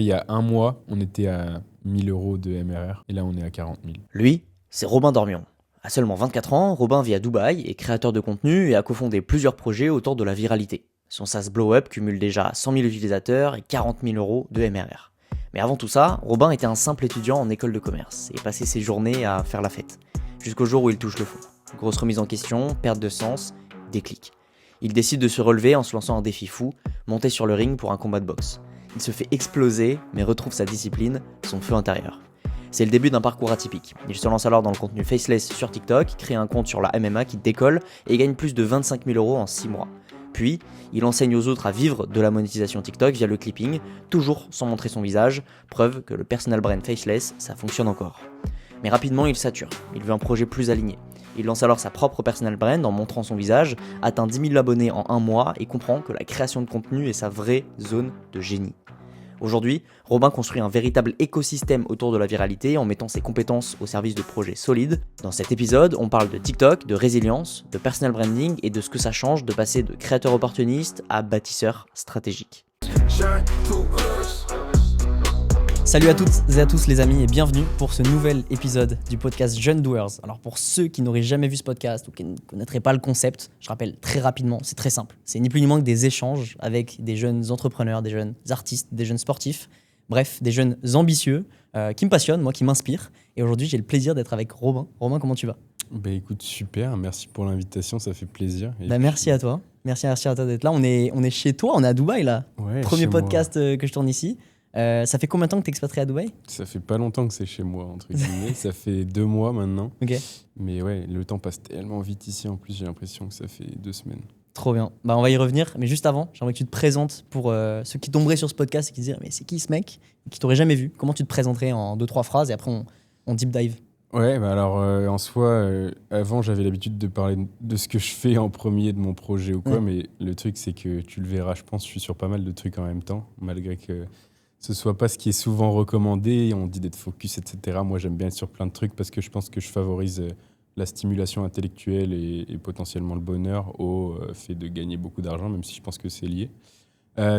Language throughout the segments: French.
Il y a un mois, on était à 1 000 € de MRR et là, on est à 40 000. Lui, c'est Robin Dormion. À seulement 24 ans, Robin vit à Dubaï, est créateur de contenu et a cofondé plusieurs projets autour de la viralité. Son SaaS Blow Up cumule déjà 100 000 utilisateurs et 40 000 € de MRR. Mais avant tout ça, Robin était un simple étudiant en école de commerce et passait ses journées à faire la fête. Jusqu'au jour où il touche le fond. Grosse remise en question, perte de sens, déclic. Il décide de se relever en se lançant un défi fou, monter sur le ring pour un combat de boxe. Il se fait exploser, mais retrouve sa discipline, son feu intérieur. C'est le début d'un parcours atypique. Il se lance alors dans le contenu faceless sur TikTok, crée un compte sur la MMA qui décolle et gagne plus de 25 000 € en 6 mois. Puis, il enseigne aux autres à vivre de la monétisation TikTok via le clipping, toujours sans montrer son visage, preuve que le personal brand faceless, ça fonctionne encore. Mais rapidement, il sature. Il veut un projet plus aligné. Il lance alors sa propre personal brand en montrant son visage, atteint 10 000 abonnés en un mois et comprend que la création de contenu est sa vraie zone de génie. Aujourd'hui, Robin construit un véritable écosystème autour de la viralité en mettant ses compétences au service de projets solides. Dans cet épisode, on parle de TikTok, de résilience, de personal branding et de ce que ça change de passer de créateur opportuniste à bâtisseur stratégique. Salut à toutes et à tous les amis et bienvenue pour ce nouvel épisode du podcast Jeune Doers. Alors pour ceux qui n'auraient jamais vu ce podcast ou qui ne connaîtraient pas le concept, je rappelle très rapidement, c'est très simple. C'est ni plus ni moins que des échanges avec des jeunes entrepreneurs, des jeunes artistes, des jeunes sportifs, bref, des jeunes ambitieux qui me passionnent, moi, qui m'inspirent. Et aujourd'hui, j'ai le plaisir d'être avec Robin. Robin, comment tu vas ? Bah écoute, super, merci pour l'invitation, ça fait plaisir. Merci à toi. Merci à toi d'être là. On est chez toi, on est à Dubaï là. Ouais, Premier chez moi. podcast que je tourne ici. Ça fait combien de temps que tu es expatrié à Dubaï ? Ça fait pas longtemps que c'est chez moi, entre guillemets. Ça fait 2 mois maintenant. Ok. Mais ouais, le temps passe tellement vite ici. En plus, j'ai l'impression que ça fait 2 semaines. Trop bien. Bah, on va y revenir. Mais juste avant, j'aimerais que tu te présentes pour ceux qui tomberaient sur ce podcast et qui se diraient mais c'est qui ce mec ? Et qui t'auraient jamais vu. Comment tu te présenterais en 2-3 phrases et après on deep dive. Ouais, bah alors en soi, avant j'avais l'habitude de parler de ce que je fais en premier de mon projet ou quoi, Ouais. mais le truc c'est que tu le verras, je pense, je suis sur pas mal de trucs en même temps, malgré que ce soit pas ce qui est souvent recommandé, on dit d'être focus, etc. Moi j'aime bien être sur plein de trucs parce que je pense que je favorise la stimulation intellectuelle et potentiellement le bonheur au fait de gagner beaucoup d'argent, même si je pense que c'est lié.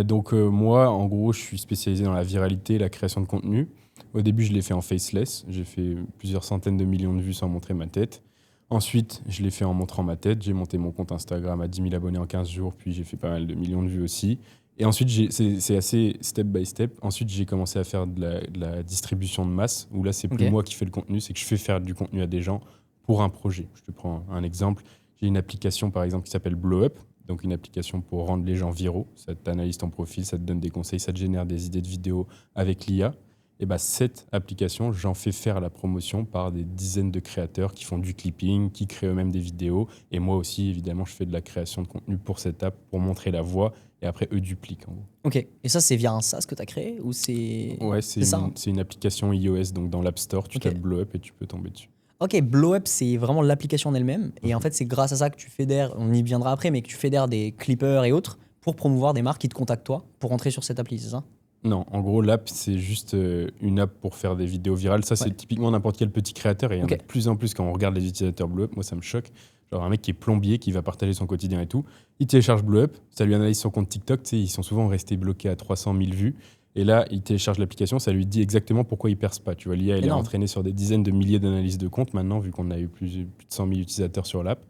Donc moi, en gros, je suis spécialisé dans la viralité, la création de contenu. Au début, je l'ai fait en faceless. J'ai fait plusieurs centaines de millions de vues sans montrer ma tête. Ensuite, je l'ai fait en montrant ma tête. J'ai monté mon compte Instagram à 10 000 abonnés en 15 jours, puis j'ai fait pas mal de millions de vues aussi. Et ensuite, c'est assez step by step. Ensuite, j'ai commencé à faire de la distribution de masse, où là, c'est plus Ok. moi qui fais le contenu, c'est que je fais faire du contenu à des gens pour un projet. Je te prends un exemple. J'ai une application, par exemple, qui s'appelle Blow Up. Donc une application pour rendre les gens viraux. Ça t'analyse ton profil, ça te donne des conseils, ça te génère des idées de vidéos avec l'IA. Et bah, cette application, j'en fais faire la promotion par des dizaines de créateurs qui font du clipping, qui créent eux-mêmes des vidéos. Et moi aussi, évidemment, je fais de la création de contenu pour cette app, pour montrer la voie. Et après, eux dupliquent, en gros. Ok. Et ça, c'est via un SaaS que tu as créé ou c'est. Ouais, C'est ça, hein. c'est une application iOS, donc dans l'App Store, tu Ok. tapes Blow Up et tu peux tomber dessus. Ok, Blow Up, c'est vraiment l'application en elle-même. Et en fait, c'est grâce à ça que tu fédères, on y viendra après, mais que tu fédères des clippers et autres pour promouvoir des marques qui te contactent toi pour entrer sur cette appli, c'est ça ? Non, en gros, l'app, c'est juste une app pour faire des vidéos virales. Ça, Ouais. c'est typiquement n'importe quel petit créateur. Et il y en Ok. a de plus en plus quand on regarde les utilisateurs Blow Up. Moi, ça me choque. Genre un mec qui est plombier, qui va partager son quotidien et tout. Il télécharge Blow Up, ça lui analyse son compte TikTok. Tu sais, ils sont souvent restés bloqués à 300 000 vues. Et là, il télécharge l'application, ça lui dit exactement pourquoi il perce pas. Tu vois, l'IA, elle est Énorme. entraînée sur des dizaines de milliers d'analyses de comptes maintenant, vu qu'on a eu plus de 100 000 utilisateurs sur l'app.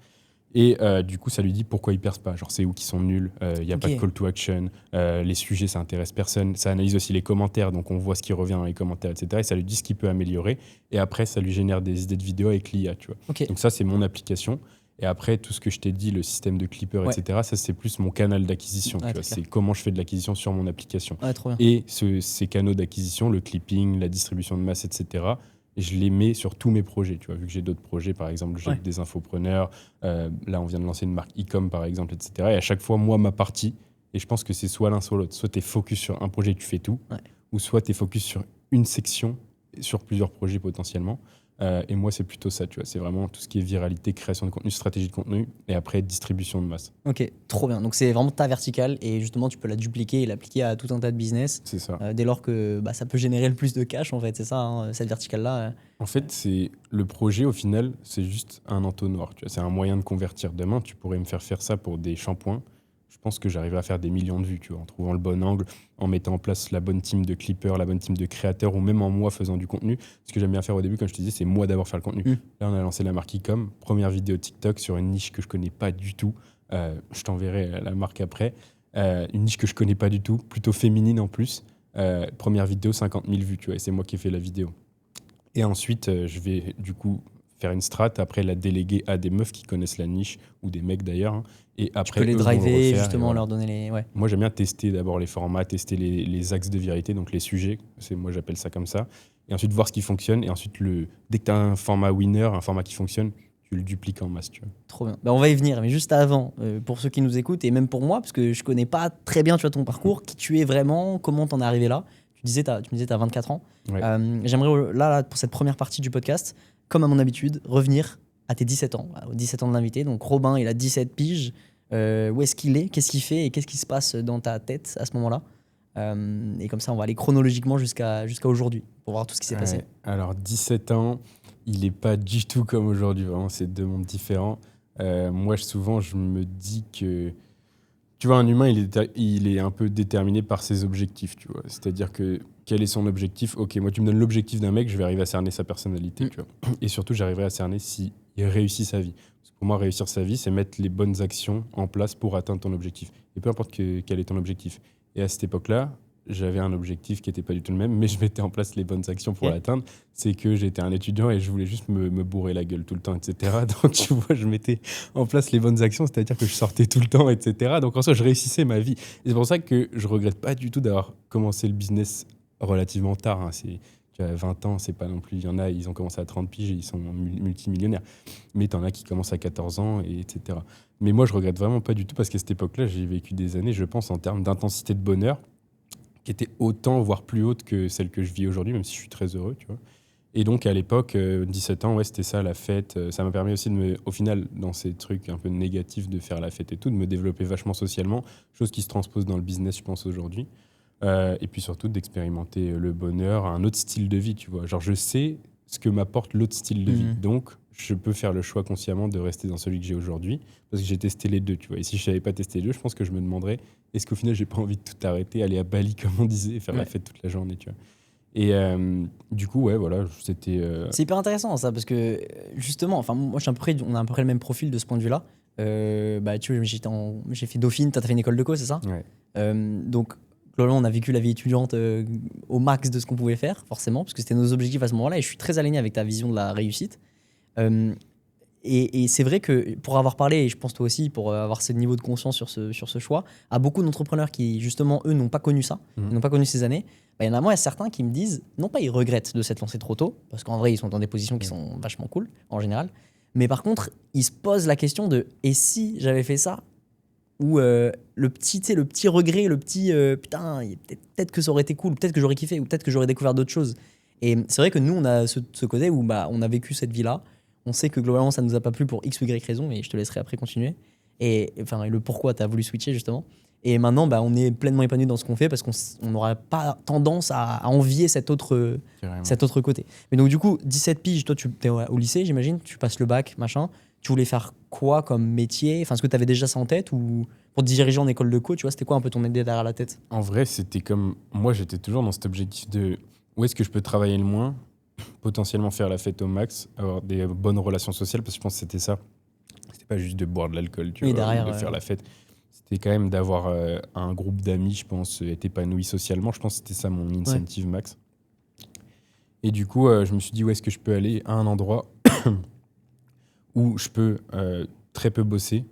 Et du coup, ça lui dit pourquoi ils percent pas. Genre, c'est où qu'ils sont nuls, il n'y a pas de Ok. call to action, les sujets, ça intéresse personne. Ça analyse aussi les commentaires, donc on voit ce qui revient dans les commentaires, etc. Et ça lui dit ce qu'il peut améliorer. Et après, ça lui génère des idées de vidéos avec l'IA, tu vois. Ok. Donc ça, c'est mon application. Et après, tout ce que je t'ai dit, le système de clipper, Ouais. etc., ça, c'est plus mon canal d'acquisition. Ouais, Tu vois. très C'est clair. comment je fais de l'acquisition sur mon application. Ouais, trop bien. Et ces canaux d'acquisition, le clipping, la distribution de masse, etc., je les mets sur tous mes projets. Tu vois, vu que j'ai d'autres projets, par exemple, j'ai Ouais. des infopreneurs. Là, on vient de lancer une marque e-com, par exemple, etc. Et à chaque fois, moi, ma partie, et je pense que c'est soit l'un, soit l'autre. Soit tu es focus sur un projet, tu fais tout, Ouais. ou soit tu es focus sur une section, sur plusieurs projets potentiellement. Et moi, c'est plutôt ça, tu vois. C'est vraiment tout ce qui est viralité, création de contenu, stratégie de contenu, et après, distribution de masse. Ok, trop bien. Donc c'est vraiment ta verticale et justement tu peux la dupliquer et l'appliquer à tout un tas de business C'est ça. dès lors que ça peut générer le plus de cash en fait, c'est ça, hein, cette verticale-là. En fait, c'est le projet, au final, c'est juste un entonnoir. Tu vois, c'est un moyen de convertir. Demain, tu pourrais me faire ça pour des shampoings. je pense que j'arriverai à faire des millions de vues, tu vois, en trouvant le bon angle, en mettant en place la bonne team de clippers, la bonne team de créateurs, ou même en moi faisant du contenu. Ce que j'aime bien faire au début, comme je te disais, c'est moi d'abord faire le contenu. Là, on a lancé la marque Ecom, première vidéo TikTok sur une niche que je connais pas du tout. Je t'enverrai la marque après. Une niche que je connais pas du tout, plutôt féminine en plus. Première vidéo, 50 000 vues, tu vois, et c'est moi qui ai fait la vidéo. Et ensuite, je vais du coup faire une strat, après la déléguer à des meufs qui connaissent la niche, ou des mecs d'ailleurs. Hein. Et après, Tu peux les eux vont le driver, refaire, justement, voilà. leur donner les... Ouais. Moi, j'aime bien tester d'abord les formats, tester les axes de viralité, donc les sujets. Moi, j'appelle ça comme ça. Et ensuite, voir ce qui fonctionne. Et ensuite, dès que tu as un format winner, un format qui fonctionne, tu le dupliques en masse. Tu vois. Trop bien. Bah, on va y venir, mais juste avant, pour ceux qui nous écoutent, et même pour moi, parce que je connais pas très bien, tu vois, ton parcours, qui tu es vraiment, comment t'en es arrivé là. Tu me disais, t'as 24 ans. Ouais. J'aimerais, là, pour cette première partie du podcast, comme à mon habitude, revenir à tes 17 ans, aux 17 ans de l'invité. Donc Robin, il a 17 piges. Où est-ce qu'il est? Qu'est-ce qu'il fait? Et qu'est-ce qui se passe dans ta tête à ce moment-là? Et comme ça, on va aller chronologiquement jusqu'à aujourd'hui, pour voir tout ce qui s'est passé. Alors, 17 ans, il n'est pas du tout comme aujourd'hui. Vraiment, c'est deux mondes différents. Moi, souvent, je me dis que... Tu vois, un humain, il est un peu déterminé par ses objectifs, tu vois. C'est-à-dire que quel est son objectif? Ok, moi, tu me donnes l'objectif d'un mec, je vais arriver à cerner sa personnalité, tu vois. Et surtout, j'arriverai à cerner s'il réussit sa vie. Parce que pour moi, réussir sa vie, c'est mettre les bonnes actions en place pour atteindre ton objectif. Et peu importe quel est ton objectif. Et à cette époque-là, j'avais un objectif qui n'était pas du tout le même, mais je mettais en place les bonnes actions pour l'atteindre. C'est que j'étais un étudiant et je voulais juste me bourrer la gueule tout le temps, etc. Donc, tu vois, je mettais en place les bonnes actions, c'est-à-dire que je sortais tout le temps, etc. Donc, en soi, je réussissais ma vie. Et c'est pour ça que je regrette pas du tout d'avoir commencé le business relativement tard. Hein. Tu as 20 ans, c'est pas non plus... Il y en a, ils ont commencé à 30 piges et ils sont multimillionnaires. Mais tu en as qui commencent à 14 ans, etc. Mais moi, je regrette vraiment pas du tout parce qu'à cette époque-là, j'ai vécu des années, je pense, en termes d'intensité de bonheur, qui était autant, voire plus haute que celle que je vis aujourd'hui, même si je suis très heureux, tu vois. Et donc, à l'époque, 17 ans, ouais, c'était ça, la fête. Ça m'a permis aussi, au final, dans ces trucs un peu négatifs de faire la fête et tout, de me développer vachement socialement, chose qui se transpose dans le business, je pense, aujourd'hui. Et puis surtout, d'expérimenter le bonheur, un autre style de vie, tu vois. Genre, je sais ce que m'apporte l'autre style de vie. Donc, je peux faire le choix consciemment de rester dans celui que j'ai aujourd'hui, parce que j'ai testé les deux, tu vois. Et si je savais pas tester les deux, je pense que je me demanderais, est-ce qu'au final, j'ai pas envie de tout arrêter, aller à Bali, comme on disait, et faire la fête toute la journée, tu vois. Et du coup, ouais, voilà, c'était... C'est hyper intéressant ça, parce que justement, enfin, moi, on a à peu près le même profil de ce point de vue-là. Bah, tu vois, j'ai fait Dauphine, t'as fait une école de co, c'est ça? Ouais. Donc, globalement, on a vécu la vie étudiante au max de ce qu'on pouvait faire, forcément, parce que c'était nos objectifs à ce moment-là, et je suis très aligné avec ta vision de la réussite. Et c'est vrai que pour avoir parlé, et je pense toi aussi, pour avoir ce niveau de conscience sur ce choix, à beaucoup d'entrepreneurs qui, justement, eux, n'ont pas connu ça, n'ont pas connu ces années, bah, il y en a moi, certains qui me disent, non pas ils regrettent de s'être lancés trop tôt, parce qu'en vrai, ils sont dans des positions qui sont vachement cool, en général, mais par contre, ils se posent la question de, et si j'avais fait ça? Ou le petit regret, le petit putain, peut-être que ça aurait été cool, peut-être que j'aurais kiffé, ou peut-être que j'aurais découvert d'autres choses. Et c'est vrai que nous, on a ce côté où bah, on a vécu cette vie-là. On sait que globalement, ça ne nous a pas plu pour X ou Y raison, et je te laisserai après continuer. Et le pourquoi tu as voulu switcher, justement. Et maintenant, bah, on est pleinement épanoui dans ce qu'on fait parce qu'on n'aurait pas tendance à envier cet autre côté. Mais donc, du coup, 17 piges, toi, tu es au lycée, j'imagine, tu passes le bac, machin. Tu voulais faire quoi comme métier? Enfin, est-ce que tu avais déjà ça en tête ou pour te diriger en école de co, tu vois, c'était quoi un peu ton idée derrière la tête? En vrai, c'était comme... Moi, j'étais toujours dans cet objectif de où est-ce que je peux travailler le moins, potentiellement faire la fête au max, avoir des bonnes relations sociales, parce que je pense que c'était ça. C'était pas juste de boire de l'alcool, tu vois, derrière, ou de faire la fête. C'était quand même d'avoir un groupe d'amis, je pense, être épanoui socialement. Je pense que c'était ça mon incentive max. Et du coup, je me suis dit, où est-ce que je peux aller à un endroit où je peux très peu bosser,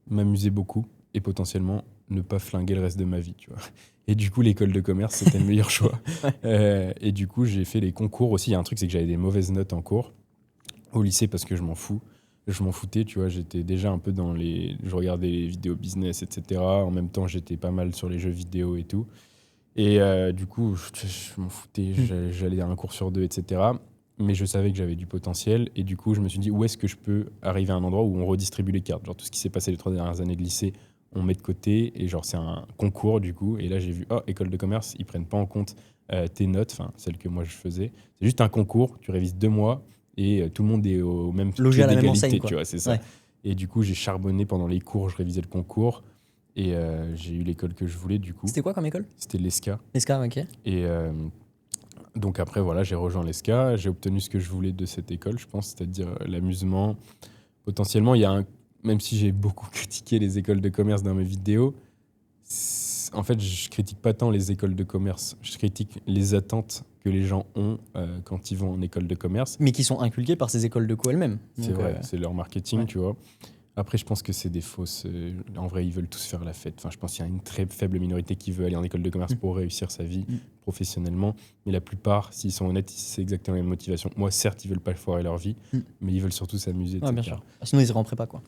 m'amuser beaucoup et potentiellement ne pas flinguer le reste de ma vie, tu vois. Et du coup, l'école de commerce, c'était le meilleur choix. Et du coup, j'ai fait les concours aussi. Il y a un truc, c'est que j'avais des mauvaises notes en cours au lycée parce que je m'en foutais, tu vois. J'étais déjà un peu je regardais les vidéos business, etc. En même temps, j'étais pas mal sur les jeux vidéo et tout. Et du coup, je m'en foutais. J'allais à un cours sur deux, etc. Mais je savais que j'avais du potentiel. Et du coup, je me suis dit, où est-ce que je peux arriver à un endroit où on redistribue les cartes? Genre, tout ce qui s'est passé les 3 dernières années de lycée, on met de côté. Et genre, c'est un concours, du coup. Et là, j'ai vu, école de commerce, ils prennent pas en compte tes notes, enfin, celles que moi, je faisais. C'est juste un concours, tu révises 2 mois et tout le monde est au même logé à la même enseigne, tu vois, c'est ça. Ouais. Et du coup, j'ai charbonné pendant les cours, je révisais le concours. Et j'ai eu l'école que je voulais, du coup. C'était quoi comme école? C'était l'ESCA. Escar, ok. Et donc après, voilà, j'ai rejoint l'ESCA. J'ai obtenu ce que je voulais de cette école, je pense, c'est-à-dire l'amusement. Potentiellement, même si j'ai beaucoup critiqué les écoles de commerce dans mes vidéos, en fait, je critique pas tant les écoles de commerce. Je critique les attentes que les gens ont quand ils vont en école de commerce. Mais qui sont inculquées par ces écoles de co elles-mêmes. C'est vrai, c'est leur marketing, ouais. tu vois. Après, je pense que c'est des fausses. En vrai, ils veulent tous faire la fête. Enfin, je pense qu'il y a une très faible minorité qui veut aller en école de commerce pour réussir sa vie professionnellement. Mais la plupart, s'ils sont honnêtes, c'est exactement la même motivation. Moi, certes, ils veulent pas foirer leur vie, mais ils veulent surtout s'amuser. Ouais, bien sûr. Sinon, ils iraient en prépa, quoi.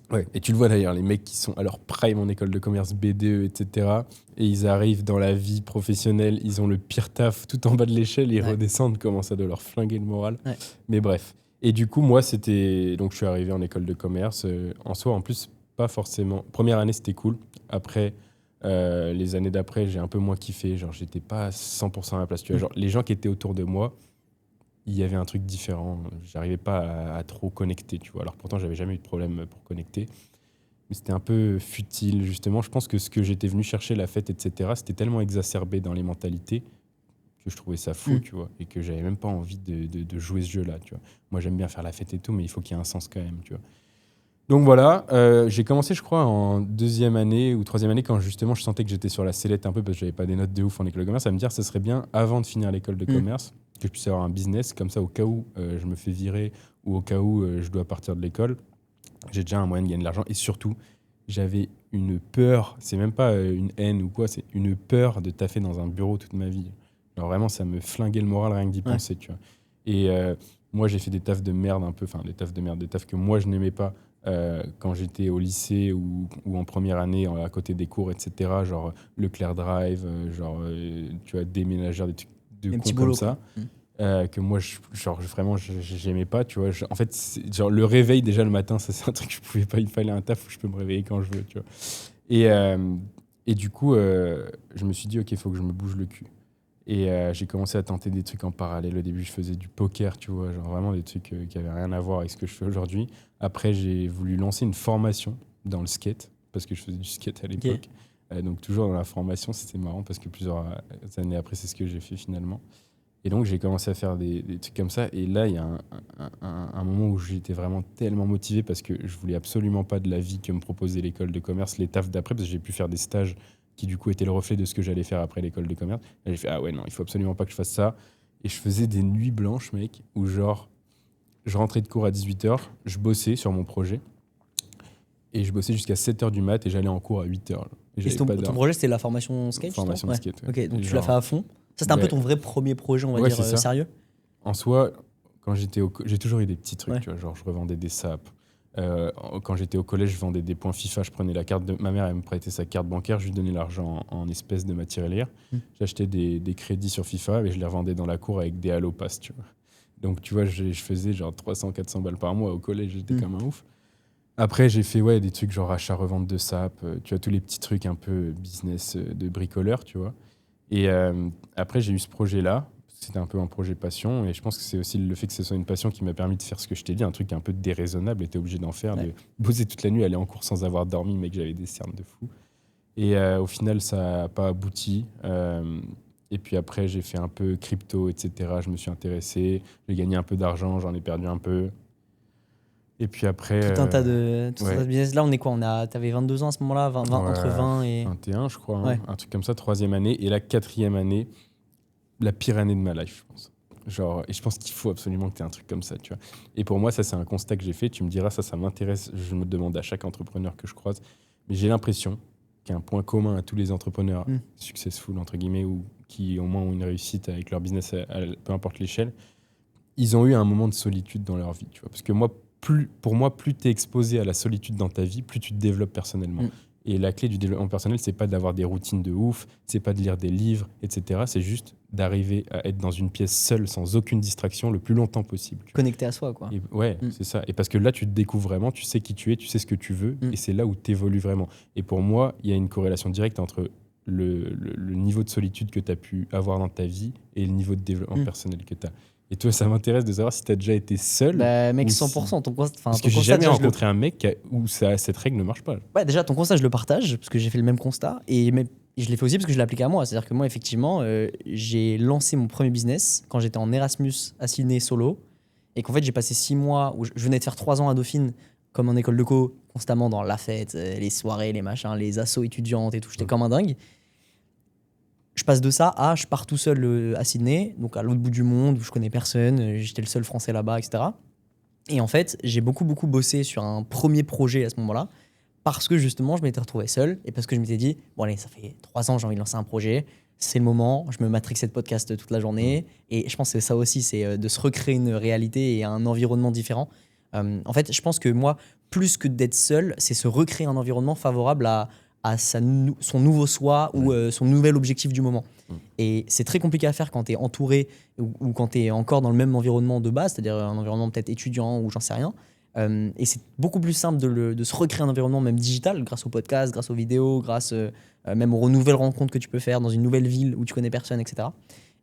Ouais. Et tu le vois d'ailleurs, les mecs qui sont à leur prime en école de commerce, BDE, etc. Et ils arrivent dans la vie professionnelle, ils ont le pire taf tout en bas de l'échelle, ils redescendent, comment ça doit leur flinguer le moral. Ouais. Mais bref. Et du coup, moi, donc je suis arrivé en école de commerce. En soi, en plus, pas forcément. Première année, c'était cool. Après, les années d'après, j'ai un peu moins kiffé. Genre, j'étais pas à 100% à la place. Tu vois, genre, les gens qui étaient autour de moi, il y avait un truc différent. J'arrivais pas à trop connecter, tu vois. Alors pourtant, j'avais jamais eu de problème pour connecter. Mais c'était un peu futile, justement. Je pense que ce que j'étais venu chercher, la fête, etc., c'était tellement exacerbé dans les mentalités que je trouvais ça fou, tu vois, et que j'avais même pas envie de jouer ce jeu-là, tu vois. Moi, j'aime bien faire la fête et tout, mais il faut qu'il y ait un sens quand même, tu vois. Donc voilà, j'ai commencé, je crois, en 2e année ou 3e année, quand justement je sentais que j'étais sur la sellette un peu, parce que j'avais pas des notes de ouf en école de commerce, à me dire, ça serait bien, avant de finir l'école de commerce, que je puisse avoir un business, comme ça, au cas où je me fais virer, ou au cas où je dois partir de l'école, j'ai déjà un moyen de gagner de l'argent, et surtout, j'avais une peur, c'est même pas une haine ou quoi, c'est une peur de taffer dans un bureau toute ma vie. Alors vraiment, ça me flinguait le moral rien que d'y penser, tu vois. Et moi, j'ai fait des tafs de merde un peu, enfin des tafs de merde, des tafs que moi, je n'aimais pas quand j'étais au lycée ou en première année, à côté des cours, etc. Genre Leclerc Drive, tu vois, déménageur, des trucs de cons comme ça. Que moi, vraiment, j'aimais pas, tu vois. En fait, genre, le réveil, déjà, le matin, ça, c'est un truc que je pouvais pas. Il fallait un taf où je peux me réveiller quand je veux, tu vois. Et du coup, je me suis dit, OK, il faut que je me bouge le cul. Et j'ai commencé à tenter des trucs en parallèle. Au début, je faisais du poker, tu vois, genre vraiment des trucs qui avaient rien à voir avec ce que je fais aujourd'hui. Après, j'ai voulu lancer une formation dans le skate, parce que je faisais du skate à l'époque. Donc, toujours dans la formation, c'était marrant, parce que plusieurs années après, c'est ce que j'ai fait finalement. Et donc, j'ai commencé à faire des trucs comme ça. Et là, il y a un moment où j'étais vraiment tellement motivé, parce que je voulais absolument pas de la vie que me proposait l'école de commerce, les tafs d'après, parce que j'ai pu faire des stages qui du coup étaient le reflet de ce que j'allais faire après l'école de commerce. Et j'ai fait, ah ouais, non, il faut absolument pas que je fasse ça. Et je faisais des nuits blanches, mec, où genre, je rentrais de cours à 18h, je bossais sur mon projet, et je bossais jusqu'à 7h du mat, et j'allais en cours à 8h. Et ton projet, c'était la formation skate? Formation de skate, ouais. Ok, donc tu l'as fait à fond. Ça, c'était un peu ton vrai premier projet, on va dire, sérieux? En soi, quand j'ai toujours eu des petits trucs, tu vois, genre je revendais des sapes. Quand j'étais au collège, je vendais des points FIFA, je prenais la carte de ma mère, elle me prêtait sa carte bancaire, je lui donnais l'argent en espèces de matière à lire. J'achetais des crédits sur FIFA et je les revendais dans la cour avec des Halo Pass, tu vois. Donc tu vois, je faisais genre 300-400 balles par mois au collège, j'étais comme un ouf. Après, j'ai fait des trucs genre achat-revente de sapes, tu vois, tous les petits trucs un peu business de bricoleur, tu vois. Et après, j'ai eu ce projet-là. C'était un peu un projet passion. Et je pense que c'est aussi le fait que ce soit une passion qui m'a permis de faire ce que je t'ai dit, un truc un peu déraisonnable. Et t'es obligé d'en faire, de bosser toute la nuit, aller en cours sans avoir dormi, mec, j'avais des cernes de fou. Et au final, ça n'a pas abouti. Et puis après, j'ai fait un peu crypto, etc. Je me suis intéressé. J'ai gagné un peu d'argent, j'en ai perdu un peu. Et puis après... Tout un tas de business. Là, on est quoi? T'avais 22 ans à ce moment-là, entre 20 et... 21, je crois. Hein, un truc comme ça, 3e année. Et la 4e année, la pire année de ma life, je pense. Genre, et je pense qu'il faut absolument que tu aies un truc comme ça, tu vois. Et pour moi, ça, c'est un constat que j'ai fait. Tu me diras, ça m'intéresse. Je me demande à chaque entrepreneur que je croise. Mais j'ai l'impression qu'il y a un point commun à tous les entrepreneurs successful, entre guillemets, ou qui au moins ont une réussite avec leur business, peu importe l'échelle. Ils ont eu un moment de solitude dans leur vie, tu vois. Parce que pour moi, plus tu es exposé à la solitude dans ta vie, plus tu te développes personnellement. Et la clé du développement personnel, c'est pas d'avoir des routines de ouf, c'est pas de lire des livres, etc. C'est juste d'arriver à être dans une pièce seule, sans aucune distraction, le plus longtemps possible. Connecté à soi, quoi. Et c'est ça. Et parce que là, tu te découvres vraiment, tu sais qui tu es, tu sais ce que tu veux, et c'est là où tu évolues vraiment. Et pour moi, il y a une corrélation directe entre le niveau de solitude que tu as pu avoir dans ta vie et le niveau de développement personnel que tu as. Et toi, ça m'intéresse de savoir si tu as déjà été seul. Bah, mec, ou 100%. Parce que j'ai jamais rencontré un mec où cette règle ne marche pas. Ouais, déjà, ton constat, je le partage, parce que j'ai fait le même constat. Et je l'ai fait aussi parce que je l'ai appliqué à moi. C'est-à-dire que moi, effectivement, j'ai lancé mon premier business quand j'étais en Erasmus à Sydney solo. Et qu'en fait, j'ai passé 6 mois où je venais de faire 3 ans à Dauphine, comme en école de co, constamment dans la fête, les soirées, les machins, les assos étudiantes et tout. J'étais comme un dingue. Je passe de ça à je pars tout seul à Sydney, donc à l'autre bout du monde où je connais personne, j'étais le seul français là-bas, etc. Et en fait, j'ai beaucoup bossé sur un premier projet à ce moment-là parce que justement, je m'étais retrouvé seul et parce que je m'étais dit, bon allez, ça fait 3 ans, j'ai envie de lancer un projet, c'est le moment, je me matrixais de podcast toute la journée. Et je pense que c'est ça aussi, c'est de se recréer une réalité et un environnement différent. En fait, je pense que moi, plus que d'être seul, c'est se recréer un environnement favorable à son nouveau soi ou son nouvel objectif du moment. Et c'est très compliqué à faire quand tu es entouré ou quand tu es encore dans le même environnement de base, c'est-à-dire un environnement peut-être étudiant ou j'en sais rien. Et c'est beaucoup plus simple de se recréer un environnement même digital grâce au podcast, grâce aux vidéos, grâce même aux nouvelles rencontres que tu peux faire dans une nouvelle ville où tu connais personne, etc.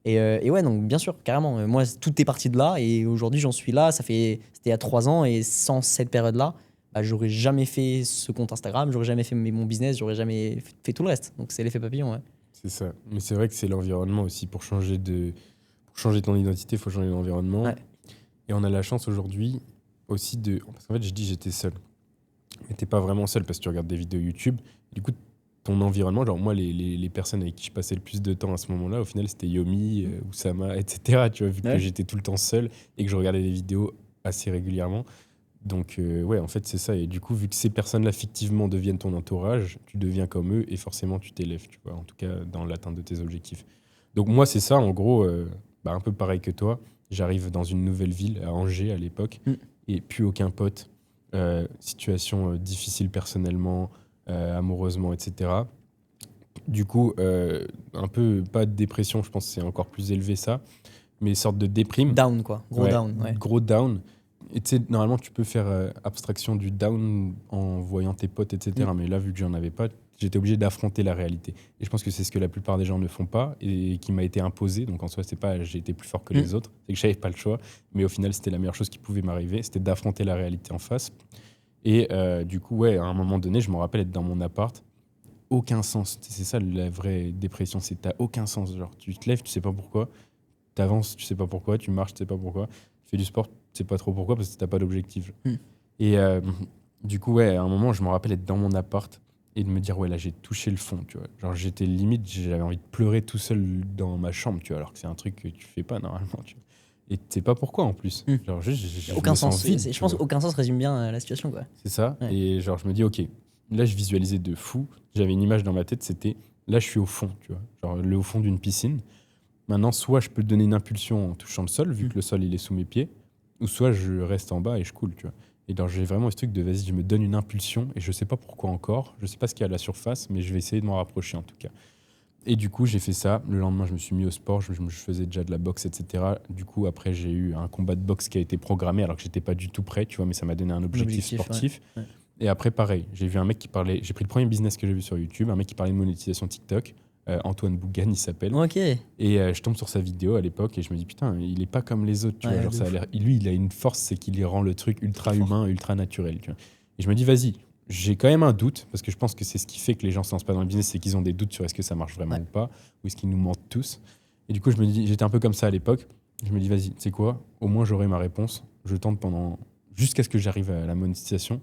Et ouais, donc bien sûr, carrément, moi, tout est parti de là et aujourd'hui, j'en suis là. C'était il y a 3 ans et sans cette période-là, bah, j'aurais jamais fait ce compte Instagram, j'aurais jamais fait mon business, j'aurais jamais fait tout le reste. Donc c'est l'effet papillon, ouais. C'est ça. Mais c'est vrai que c'est l'environnement aussi. Pour changer ton identité, il faut changer l'environnement. Ouais. Et on a la chance aujourd'hui aussi de... Parce qu'en fait, je dis j'étais seul. Mais t'es pas vraiment seul parce que tu regardes des vidéos YouTube. Du coup, ton environnement, genre moi, les personnes avec qui je passais le plus de temps à ce moment-là, au final, c'était Yomi, Oussama, etc. Tu vois, vu que j'étais tout le temps seul et que je regardais des vidéos assez régulièrement. Donc, ouais, en fait, c'est ça. Et du coup, vu que ces personnes-là, fictivement, deviennent ton entourage, tu deviens comme eux et forcément, tu t'élèves, tu vois, en tout cas, dans l'atteinte de tes objectifs. Donc, moi, c'est ça, en gros, un peu pareil que toi. J'arrive dans une nouvelle ville, à Angers, à l'époque, et plus aucun pote. Situation difficile personnellement, amoureusement, etc. Du coup, un peu, pas de dépression, je pense que c'est encore plus élevé, ça, mais sorte de déprime. Down, quoi. Down, ouais. Gros down. Et tu sais, normalement, tu peux faire abstraction du down en voyant tes potes, etc. Mais là, vu que j'en avais pas, j'étais obligé d'affronter la réalité. Et je pense que c'est ce que la plupart des gens ne font pas et qui m'a été imposé. Donc en soi, c'est pas j'ai été plus fort que les autres, c'est que j'avais pas le choix. Mais au final, c'était la meilleure chose qui pouvait m'arriver, c'était d'affronter la réalité en face. Et du coup, ouais, à un moment donné, je me rappelle être dans mon appart. Aucun sens. C'est ça la vraie dépression, c'est que t'as aucun sens. Genre, tu te lèves, tu sais pas pourquoi. T'avances, tu sais pas pourquoi. Tu marches, tu sais pas pourquoi. Tu fais du sport, tu sais pas trop pourquoi parce que t'as pas d'objectif. Et du coup, ouais, à un moment, je me rappelle être dans mon appart et de me dire, ouais, là, j'ai touché le fond, tu vois. Genre, j'étais limite, j'avais envie de pleurer tout seul dans ma chambre, tu vois, alors que c'est un truc que tu fais pas normalement, tu vois. Et tu sais pas pourquoi en plus. Genre, juste, je aucun me sens sens. vide, Je pense qu'aucun sens résume bien la situation, quoi. c'est ça. Ouais. Et genre, je me dis, ok, là, je visualisais de fou. J'avais une image dans ma tête, c'était, là, je suis au fond, tu vois. Genre, au fond d'une piscine. Maintenant, soit je peux te donner une impulsion en touchant le sol, vu que le sol, il est sous mes pieds, ou soit je reste en bas et je coule, tu vois. Et donc, j'ai vraiment ce truc de, vas-y, je me donne une impulsion, et je sais pas pourquoi encore, je sais pas ce qu'il y a à la surface, mais je vais essayer de m'en rapprocher, en tout cas. Et du coup, j'ai fait ça. Le lendemain, je me suis mis au sport, je faisais déjà de la boxe, etc. Du coup, après, j'ai eu un combat de boxe qui a été programmé, alors que j'étais pas du tout prêt, tu vois, mais ça m'a donné un objectif sportif. Ouais. Et après, pareil, j'ai vu un mec qui parlait, j'ai pris le premier business que j'ai vu sur YouTube, un mec qui parlait de monétisation TikTok. Antoine Bougan, il s'appelle. Ok. Et je tombe sur sa vidéo à l'époque et je me dis, putain, il est pas comme les autres, tu vois. Genre, ça a l'air... Lui, il a une force, c'est qu'il rend le truc ultra humain, ultra naturel, tu vois. Et je me dis, vas-y, j'ai quand même un doute, parce que je pense que c'est ce qui fait que les gens se lancent pas dans le business, c'est qu'ils ont des doutes sur est-ce que ça marche vraiment ou pas, ou est-ce qu'ils nous mentent tous. Et du coup, je me dis, j'étais un peu comme ça à l'époque. Je me dis, vas-y, tu sais quoi, au moins j'aurai ma réponse. Je tente jusqu'à ce que j'arrive à la monétisation.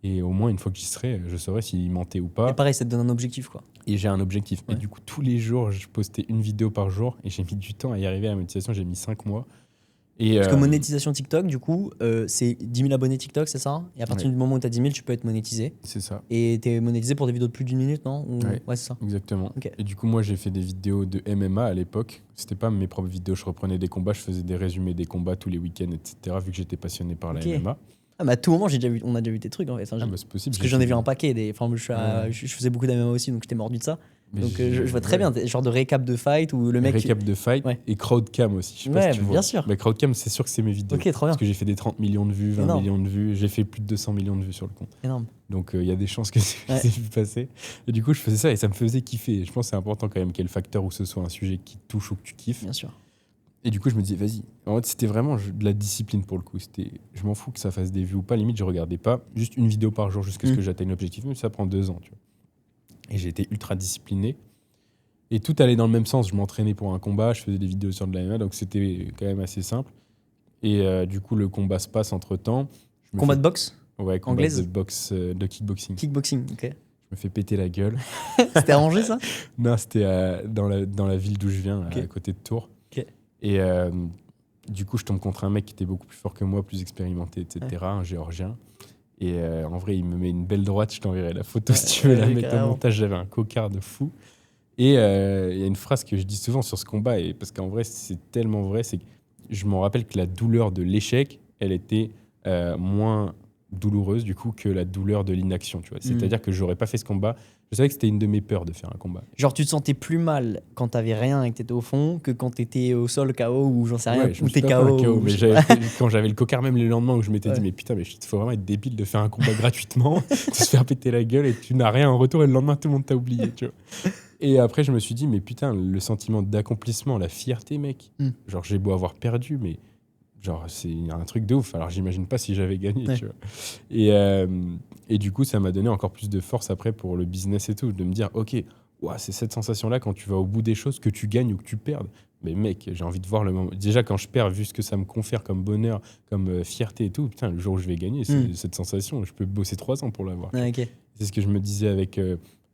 Et au moins, une fois que j'y serai, je saurai s'il mentait ou pas. Et pareil, ça te donne un objectif, quoi. Et j'ai un objectif. Et du coup, tous les jours, je postais une vidéo par jour. Et j'ai mis du temps à y arriver à la monétisation. J'ai mis 5 mois. Et parce que monétisation TikTok, du coup, c'est 10 000 abonnés TikTok, c'est ça? Et à partir du moment où tu as 10 000, tu peux être monétisé. C'est ça. Et tu es monétisé pour des vidéos de plus d'une minute, non? Ouais, c'est ça. Exactement. Okay. Et du coup, moi, j'ai fait des vidéos de MMA à l'époque. C'était pas mes propres vidéos. Je reprenais des combats. Je faisais des résumés des combats tous les week-ends, etc. Vu que j'étais passionné par la MMA. Ah, mais à tout moment, on a déjà vu tes trucs, en fait. Enfin, c'est possible. Parce que j'en ai vu un paquet. Je faisais beaucoup d'MMA aussi, donc j'étais mordu de ça. Mais Donc je vois très ouais. bien, genre de récap de fight où le mec. Récap de fight Ouais. et crowdcam aussi. Je sais pas Ouais, si tu bien vois. sûr. Mais crowdcam, c'est sûr que c'est mes vidéos. Ok, trop bien. Parce que j'ai fait des 30 millions de vues, 20 Énorme. millions de vues. J'ai fait plus de 200 millions de vues sur le compte. Énorme. Donc il y a des chances que Ouais. c'est vu passer. Et du coup, je faisais ça et ça me faisait kiffer. Et je pense que c'est important quand même qu'il y ait le facteur où ce soit un sujet qui te touche ou que tu kiffes. Bien sûr. Et du coup, je me disais, vas-y. En fait, c'était vraiment de la discipline pour le coup. Je m'en fous que ça fasse des vues ou pas. Limite, je regardais pas. Juste une vidéo par jour jusqu'à ce que j'atteigne l'objectif. Mais ça prend 2 ans, tu vois. Et j'ai été ultra discipliné. Et tout allait dans le même sens. Je m'entraînais pour un combat, je faisais des vidéos sur de la MMA, donc c'était quand même assez simple. Et du coup, le combat se passe entre-temps. Combat de boxe. Ouais, combat anglaise de boxe, de kickboxing. Kickboxing, ok. Je me fais péter la gueule. C'était arrangé ça? Non, c'était dans la ville d'où je viens, Ok. à côté de Tours. Ok. Et du coup, je tombe contre un mec qui était beaucoup plus fort que moi, plus expérimenté, etc., un Géorgien. Et en vrai, il me met une belle droite, je t'enverrai la photo si tu veux la mettre au montage. J'avais un cocard de fou. Et il y a une phrase que je dis souvent sur ce combat, et parce qu'en vrai, c'est tellement vrai, c'est que je m'en rappelle que la douleur de l'échec, elle était moins douloureuse du coup que la douleur de l'inaction, tu vois. C'est-à-dire que j'aurais pas fait ce combat. Je savais que c'était une de mes peurs de faire un combat. Genre, tu te sentais plus mal quand t'avais rien et que t'étais au fond que quand t'étais au sol KO ou j'en sais rien, Ouais, je ou me suis t'es pas fait un KO. KO, mais quand j'avais le cocard même le lendemain où je m'étais dit, mais putain, mais il faut vraiment être débile de faire un combat gratuitement, de se faire péter la gueule et tu n'as rien en retour et le lendemain tout le monde t'a oublié, tu vois. Et après, je me suis dit, mais putain, le sentiment d'accomplissement, la fierté, mec. Genre, j'ai beau avoir perdu, mais genre, c'est un truc de ouf. Alors, j'imagine pas si j'avais gagné, tu vois. Et du coup, ça m'a donné encore plus de force après pour le business et tout, de me dire, ok, ouah, c'est cette sensation-là quand tu vas au bout des choses, que tu gagnes ou que tu perdes. Mais mec, j'ai envie de voir le moment. Déjà, quand je perds, vu ce que ça me confère comme bonheur, comme fierté et tout, putain, le jour où je vais gagner, c'est cette sensation. Je peux bosser 3 ans pour l'avoir. Ah, ok. C'est ce que je me disais avec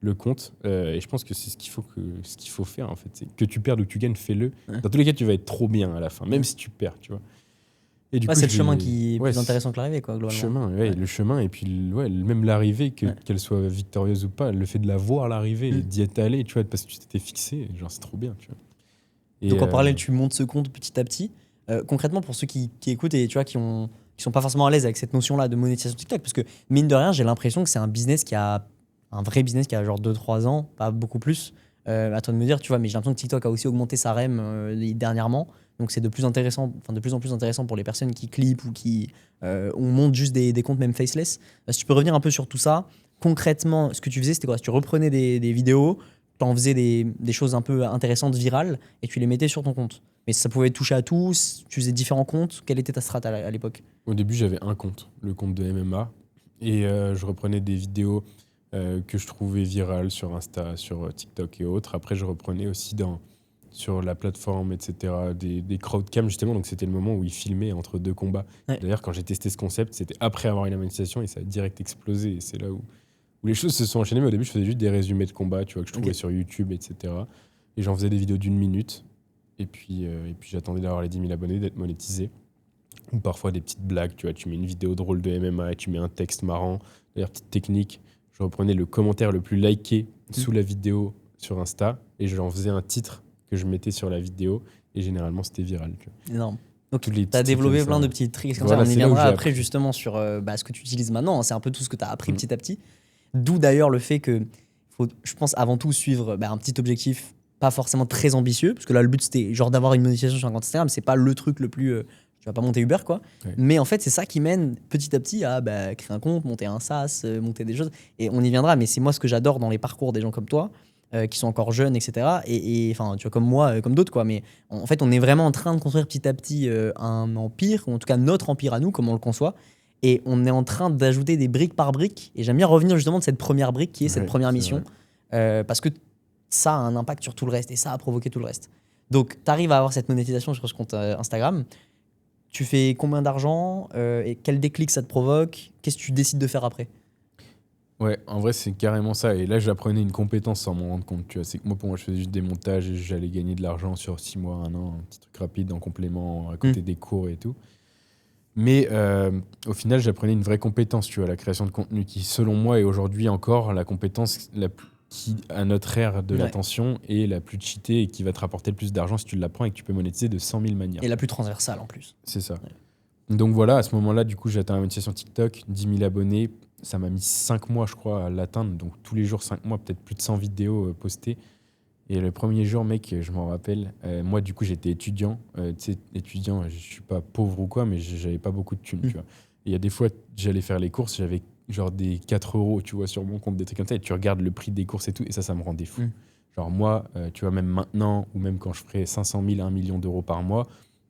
le compte. Et je pense que c'est ce qu'il faut faire, en fait. C'est que tu perdes ou que tu gagnes, fais-le. Ouais. Dans tous les cas, tu vas être trop bien à la fin, même si tu perds, tu vois. Et du coup, C'est le chemin qui est plus intéressant que l'arrivée, quoi, globalement. Le chemin, et puis même l'arrivée, qu'elle soit victorieuse ou pas, le fait de la voir l'arrivée et d'y être allé, tu vois, parce que tu t'étais fixé, genre c'est trop bien, tu vois. Et donc en parallèle, tu montes ce compte petit à petit. Concrètement, pour ceux qui écoutent et tu vois, qui sont pas forcément à l'aise avec cette notion-là de monétisation TikTok, parce que mine de rien, j'ai l'impression que c'est un business qui a un vrai business qui a genre 2-3 ans, pas beaucoup plus. À toi de me dire, tu vois, mais j'ai l'impression que TikTok a aussi augmenté sa REM dernièrement. Donc c'est de plus en plus intéressant pour les personnes qui clippent ou qui on monte juste des comptes même faceless. Si tu peux revenir un peu sur tout ça, concrètement, ce que tu faisais, c'était quoi? Tu reprenais des vidéos, tu en faisais des choses un peu intéressantes, virales, et tu les mettais sur ton compte. Mais ça pouvait toucher à tous, tu faisais différents comptes. Quelle était ta strat à l'époque? Au début, j'avais un compte, le compte de MMA, et je reprenais des vidéos que je trouvais virales sur Insta, sur TikTok et autres. Après, je reprenais aussi sur la plateforme, etc., des crowdcam, justement. Donc, c'était le moment où ils filmaient entre 2 combats. Ouais. D'ailleurs, quand j'ai testé ce concept, c'était après avoir eu la monétisation et ça a direct explosé. Et c'est là où les choses se sont enchaînées. Mais au début, je faisais juste des résumés de combats, tu vois, que je trouvais sur YouTube, etc. Et j'en faisais des vidéos d'1 minute. Et puis j'attendais d'avoir les 10 000 abonnés, d'être monétisé. Ou parfois des petites blagues, tu vois, tu mets une vidéo drôle de MMA et tu mets un texte marrant. D'ailleurs, petite technique, je reprenais le commentaire le plus liké sous la vidéo sur Insta et j'en faisais un titre que je mettais sur la vidéo et généralement c'était viral. Tu vois. Énorme. Donc Tous les tu as petits développé comme plein ça. de petits tricks comme Voilà, ça. On y c'est là où viendra j'ai après appris. justement sur ce que tu utilises maintenant. C'est un peu tout ce que tu as appris petit à petit. D'où d'ailleurs le fait que faut, je pense, avant tout suivre un petit objectif pas forcément très ambitieux, parce que là le but c'était genre d'avoir une monétisation sur un compte Instagram, c'est pas le truc le plus tu vas pas monter Uber quoi, Ouais. mais en fait c'est ça qui mène petit à petit à créer un compte, monter un SaaS, monter des choses, et on y viendra. Mais c'est moi ce que j'adore dans les parcours des gens comme toi qui sont encore jeunes, etc. Et enfin tu vois, comme moi, comme d'autres quoi, mais en fait on est vraiment en train de construire petit à petit un empire, ou en tout cas notre empire à nous comme on le conçoit, et on est en train d'ajouter des briques par brique, et j'aime bien revenir justement de cette première brique qui est cette Ouais, première c'est mission, parce que ça a un impact sur tout le reste et ça a provoqué tout le reste. Donc, tu arrives à avoir cette monétisation sur ce compte Instagram. Tu fais combien d'argent et quel déclic ça te provoque? Qu'est-ce que tu décides de faire après? Ouais, en vrai, c'est carrément ça. Et là, j'apprenais une compétence sans m'en rendre compte. Tu vois, c'est que moi, pour moi, je faisais juste des montages et j'allais gagner de l'argent sur 6 mois, 1 an, un petit truc rapide en complément à côté des cours et tout. Mais au final, j'apprenais une vraie compétence, tu vois, la création de contenu qui, selon moi, est aujourd'hui encore la compétence qui, à notre ère de l'attention, est la plus cheatée et qui va te rapporter le plus d'argent si tu l'apprends et que tu peux monétiser de 100 000 manières. Et la plus transversale en plus. C'est ça. Donc voilà, à ce moment-là, du coup, j'ai atteint la monétisation TikTok, 10 000 abonnés. Ça m'a mis 5 mois, je crois, à l'atteindre. Donc, tous les jours, 5 mois, peut-être plus de 100 vidéos postées. Et le premier jour, mec, je m'en rappelle. Moi, du coup, j'étais étudiant. Tu sais, étudiant, je suis pas pauvre ou quoi, mais j'avais pas beaucoup de thunes, tu vois. Et il y a des fois, j'allais faire les courses, j'avais genre des 4 euros, tu vois, sur mon compte, des trucs comme ça. Et tu regardes le prix des courses et tout, et ça me rendait fou. Genre, moi, tu vois, même maintenant, ou même quand je ferais 500 000, 1 million d'euros par mois,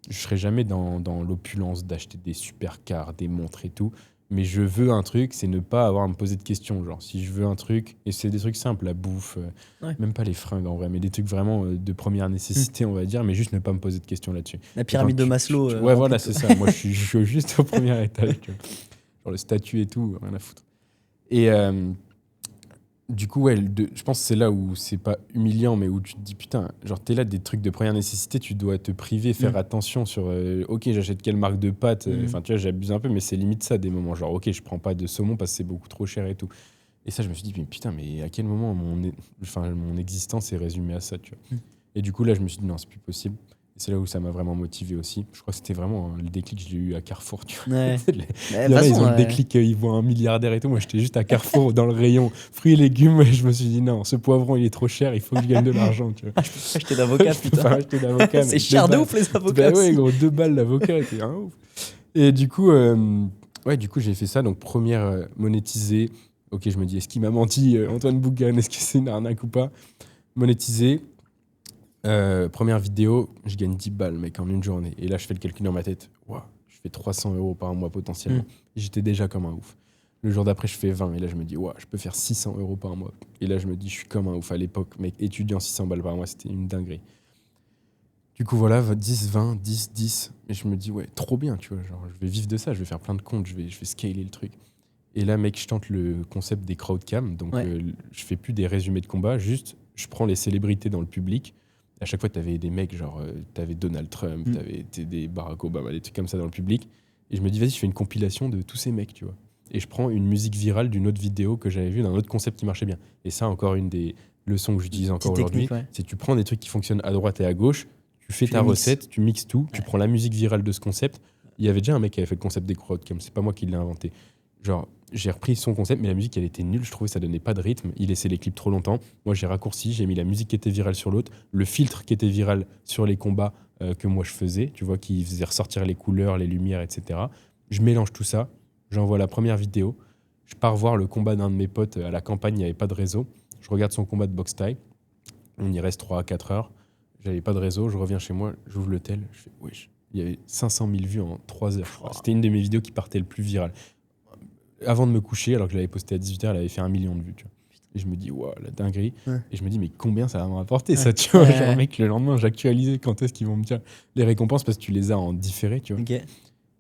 je serais jamais dans l'opulence d'acheter des supercars, des montres et tout. Mais je veux un truc, c'est ne pas avoir à me poser de questions. Genre, si je veux un truc, et c'est des trucs simples, la bouffe, Ouais. même pas les fringues en vrai, mais des trucs vraiment de première nécessité, on va dire, mais juste ne pas me poser de questions là-dessus. La pyramide de Maslow. Ouais, en voilà, plus. c'est ça. Moi, je suis juste au premier étage. Tu vois. Genre le statut et tout, rien à foutre. Et du coup, ouais, je pense que c'est là où c'est pas humiliant, mais où tu te dis, putain, genre, t'es là, des trucs de première nécessité, tu dois te priver, faire attention sur, ok, j'achète quelle marque de pâtes, enfin, tu vois, j'abuse un peu, mais c'est limite ça, des moments, genre, ok, je prends pas de saumon parce que c'est beaucoup trop cher et tout. Et ça, je me suis dit, mais putain, mais à quel moment mon existence est résumée à ça, tu vois. Et du coup, là, je me suis dit, non, c'est plus possible. Et c'est là où ça m'a vraiment motivé aussi. Je crois que c'était vraiment le déclic, je l'ai eu à Carrefour, tu vois. Ouais. Il y en a, ils ont le déclic, ils voient un milliardaire et tout. Moi, j'étais juste à Carrefour dans le rayon fruits et légumes et je me suis dit non, ce poivron il est trop cher, il faut que je gagne de l'argent. Tu vois. Je peux pas acheter d'avocat, Je peux pas putain. acheter d'avocat. C'est cher de ouf les avocats. Bah ouais, aussi. gros, 2 balles l'avocat, t'es un ouf. Et du coup, j'ai fait ça. Donc, première monétisée. Ok, je me dis, est-ce qu'il m'a menti, Antoine Bougan? Est-ce que c'est une arnaque ou pas? Monétisée. Première vidéo, je gagne 10 balles, mec, en une journée. Et là, je fais le calcul dans ma tête. Waouh, je fais 300 euros par mois potentiellement. Et j'étais déjà comme un ouf. Le jour d'après, je fais 20. Et là, je me dis, waouh, je peux faire 600 euros par mois. Et là, je me dis, je suis comme un ouf. À l'époque, mec, étudiant 600 balles par mois, c'était une dinguerie. Du coup, voilà, 10, 20, 10, 10. Et je me dis, ouais, trop bien, tu vois. Genre, je vais vivre de ça, je vais faire plein de comptes, je vais scaler le truc. Et là, mec, je tente le concept des crowdcam. Donc, je fais plus des résumés de combat, juste, je prends les célébrités dans le public. À chaque fois, tu avais des mecs, genre, tu avais Donald Trump, tu avais des Barack Obama, des trucs comme ça dans le public. Et je me dis, vas-y, je fais une compilation de tous ces mecs, tu vois. Et je prends une musique virale d'une autre vidéo que j'avais vue, d'un autre concept qui marchait bien. Et ça, encore une des leçons que j'utilise encore aujourd'hui, c'est tu prends des trucs qui fonctionnent à droite et à gauche, tu fais ta recette, tu mixes tout, tu prends la musique virale de ce concept. Il y avait déjà un mec qui avait fait le concept des crowdcam, c'est pas moi qui l'ai inventé. Genre, j'ai repris son concept, mais la musique, elle était nulle. Je trouvais que ça donnait pas de rythme. Il laissait les clips trop longtemps. Moi, j'ai raccourci. J'ai mis la musique qui était virale sur l'autre, le filtre qui était viral sur les combats que moi je faisais, tu vois, qui faisait ressortir les couleurs, les lumières, etc. Je mélange tout ça. J'envoie la première vidéo. Je pars voir le combat d'un de mes potes à la campagne. Il n'y avait pas de réseau. Je regarde son combat de boxe thaï. On y reste 3 à 4 heures. J'avais pas de réseau. Je reviens chez moi. J'ouvre le tel. Je fais, wesh. Il y avait 500 000 vues en 3 heures, je crois. C'était une de mes vidéos qui partait le plus viral. Avant de me coucher, alors que je l'avais posté à 18h, elle avait fait 1 million de vues. Tu vois. Et je me dis, waouh, la dinguerie. Et je me dis, mais combien ça va me rapporter ça, tu vois. Genre, mec, le lendemain, j'actualisais quand est-ce qu'ils vont me dire les récompenses parce que tu les as en différé, tu vois.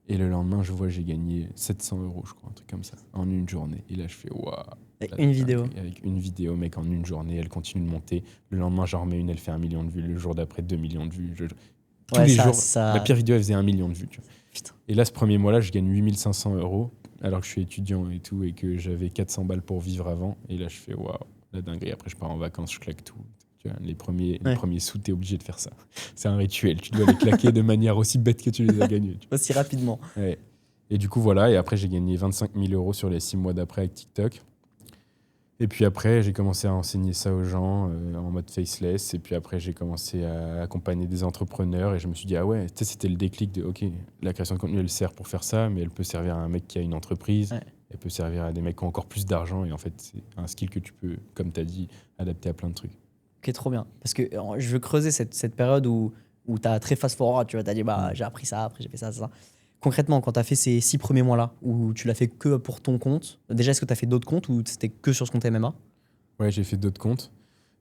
Et le lendemain, je vois, j'ai gagné 700 euros, je crois, un truc comme ça, en une journée. Et là, je fais, waouh. Avec une vidéo. Avec une vidéo, mec, en une journée, elle continue de monter. Le lendemain, j'en remets une, elle fait 1 million de vues. Le jour d'après, 2 millions de vues. Tous les jours, la pire vidéo, elle faisait 1 million de vues, tu vois. Putain. Et là, ce premier mois-là, je gagne 8500 euros. Alors que je suis étudiant et tout, et que j'avais 400 balles pour vivre avant. Et là, je fais waouh, la dinguerie. Après, je pars en vacances, je claque tout. Tu vois, les premiers sous, t'es obligé de faire ça. C'est un rituel. Tu dois les claquer de manière aussi bête que tu les as gagnés. Aussi rapidement. Ouais. Et du coup, voilà. Et après, j'ai gagné 25 000 euros sur les 6 mois d'après avec TikTok. Et puis après, j'ai commencé à enseigner ça aux gens en mode faceless. Et puis après, j'ai commencé à accompagner des entrepreneurs. Et je me suis dit, ah ouais, tu sais, c'était le déclic de, OK, la création de contenu, elle sert pour faire ça, mais elle peut servir à un mec qui a une entreprise. Ouais. Elle peut servir à des mecs qui ont encore plus d'argent. Et en fait, c'est un skill que tu peux, comme tu as dit, adapter à plein de trucs. Ok, trop bien. Parce que je veux creuser cette période où tu as très fast-forward. Tu vois, tu as dit, bah, j'ai appris ça, après j'ai fait ça, ça. Concrètement, quand tu as fait ces 6 premiers mois-là, où tu l'as fait que pour ton compte, déjà, est-ce que tu as fait d'autres comptes ou c'était que sur ce compte MMA? Ouais, j'ai fait d'autres comptes.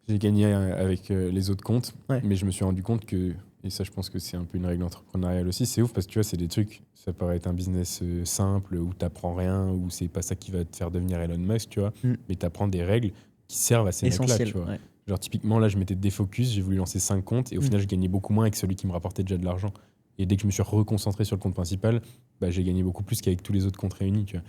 J'ai gagné avec les autres comptes, mais je me suis rendu compte que, et ça, je pense que c'est un peu une règle entrepreneuriale aussi, c'est ouf parce que tu vois, c'est des trucs, ça paraît être un business simple où tu n'apprends rien, où c'est pas ça qui va te faire devenir Elon Musk, tu vois, mais tu apprends des règles qui servent à ces mecs-là, tu vois. Ouais. Genre, typiquement, là, je m'étais défocus, j'ai voulu lancer 5 comptes et au final, je gagnais beaucoup moins avec celui qui me rapportait déjà de l'argent. Et dès que je me suis reconcentré sur le compte principal, bah, j'ai gagné beaucoup plus qu'avec tous les autres comptes réunis, tu vois.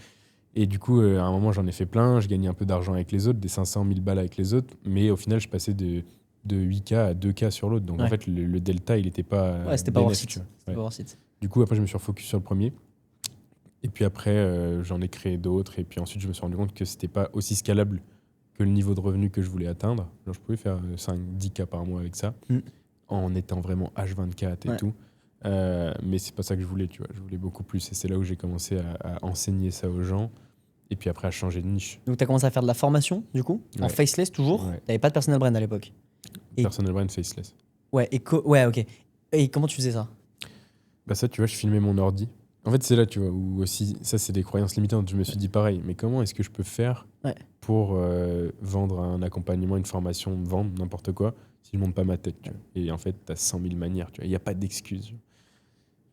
Et du coup, à un moment, j'en ai fait plein. Je gagnais un peu d'argent avec les autres, des 500 000 balles avec les autres. Mais au final, je passais de 8K à 2K sur l'autre. Donc en fait, le delta, il n'était pas. Ouais, c'était pas worth it. Du coup, après, je me suis refocus sur le premier. Et puis après, j'en ai créé d'autres. Et puis ensuite, je me suis rendu compte que c'était pas aussi scalable que le niveau de revenu que je voulais atteindre. Genre, je pouvais faire 5-10K par mois avec ça, Mm. en étant vraiment H24 et Ouais. tout. Mais c'est pas ça que je voulais, tu vois. Je voulais beaucoup plus. Et c'est là où j'ai commencé à enseigner ça aux gens. Et puis après, à changer de niche. Donc, tu as commencé à faire de la formation, du coup, en Ouais. faceless toujours. Ouais. Tu n'avais pas de personal brand à l'époque. Et- Personal brand faceless. Ouais, ouais, ok. Et comment tu faisais ça? Bah ça, tu vois, je filmais mon ordi. En fait, c'est là, tu vois, où aussi, ça, c'est des croyances limitantes. Je me suis dit pareil, mais comment est-ce que je peux faire Ouais. pour vendre un accompagnement, une formation, vendre n'importe quoi, si je monte pas ma tête, tu vois. Et en fait, tu as 100 000 manières, tu vois. Il n'y a pas d'excuse.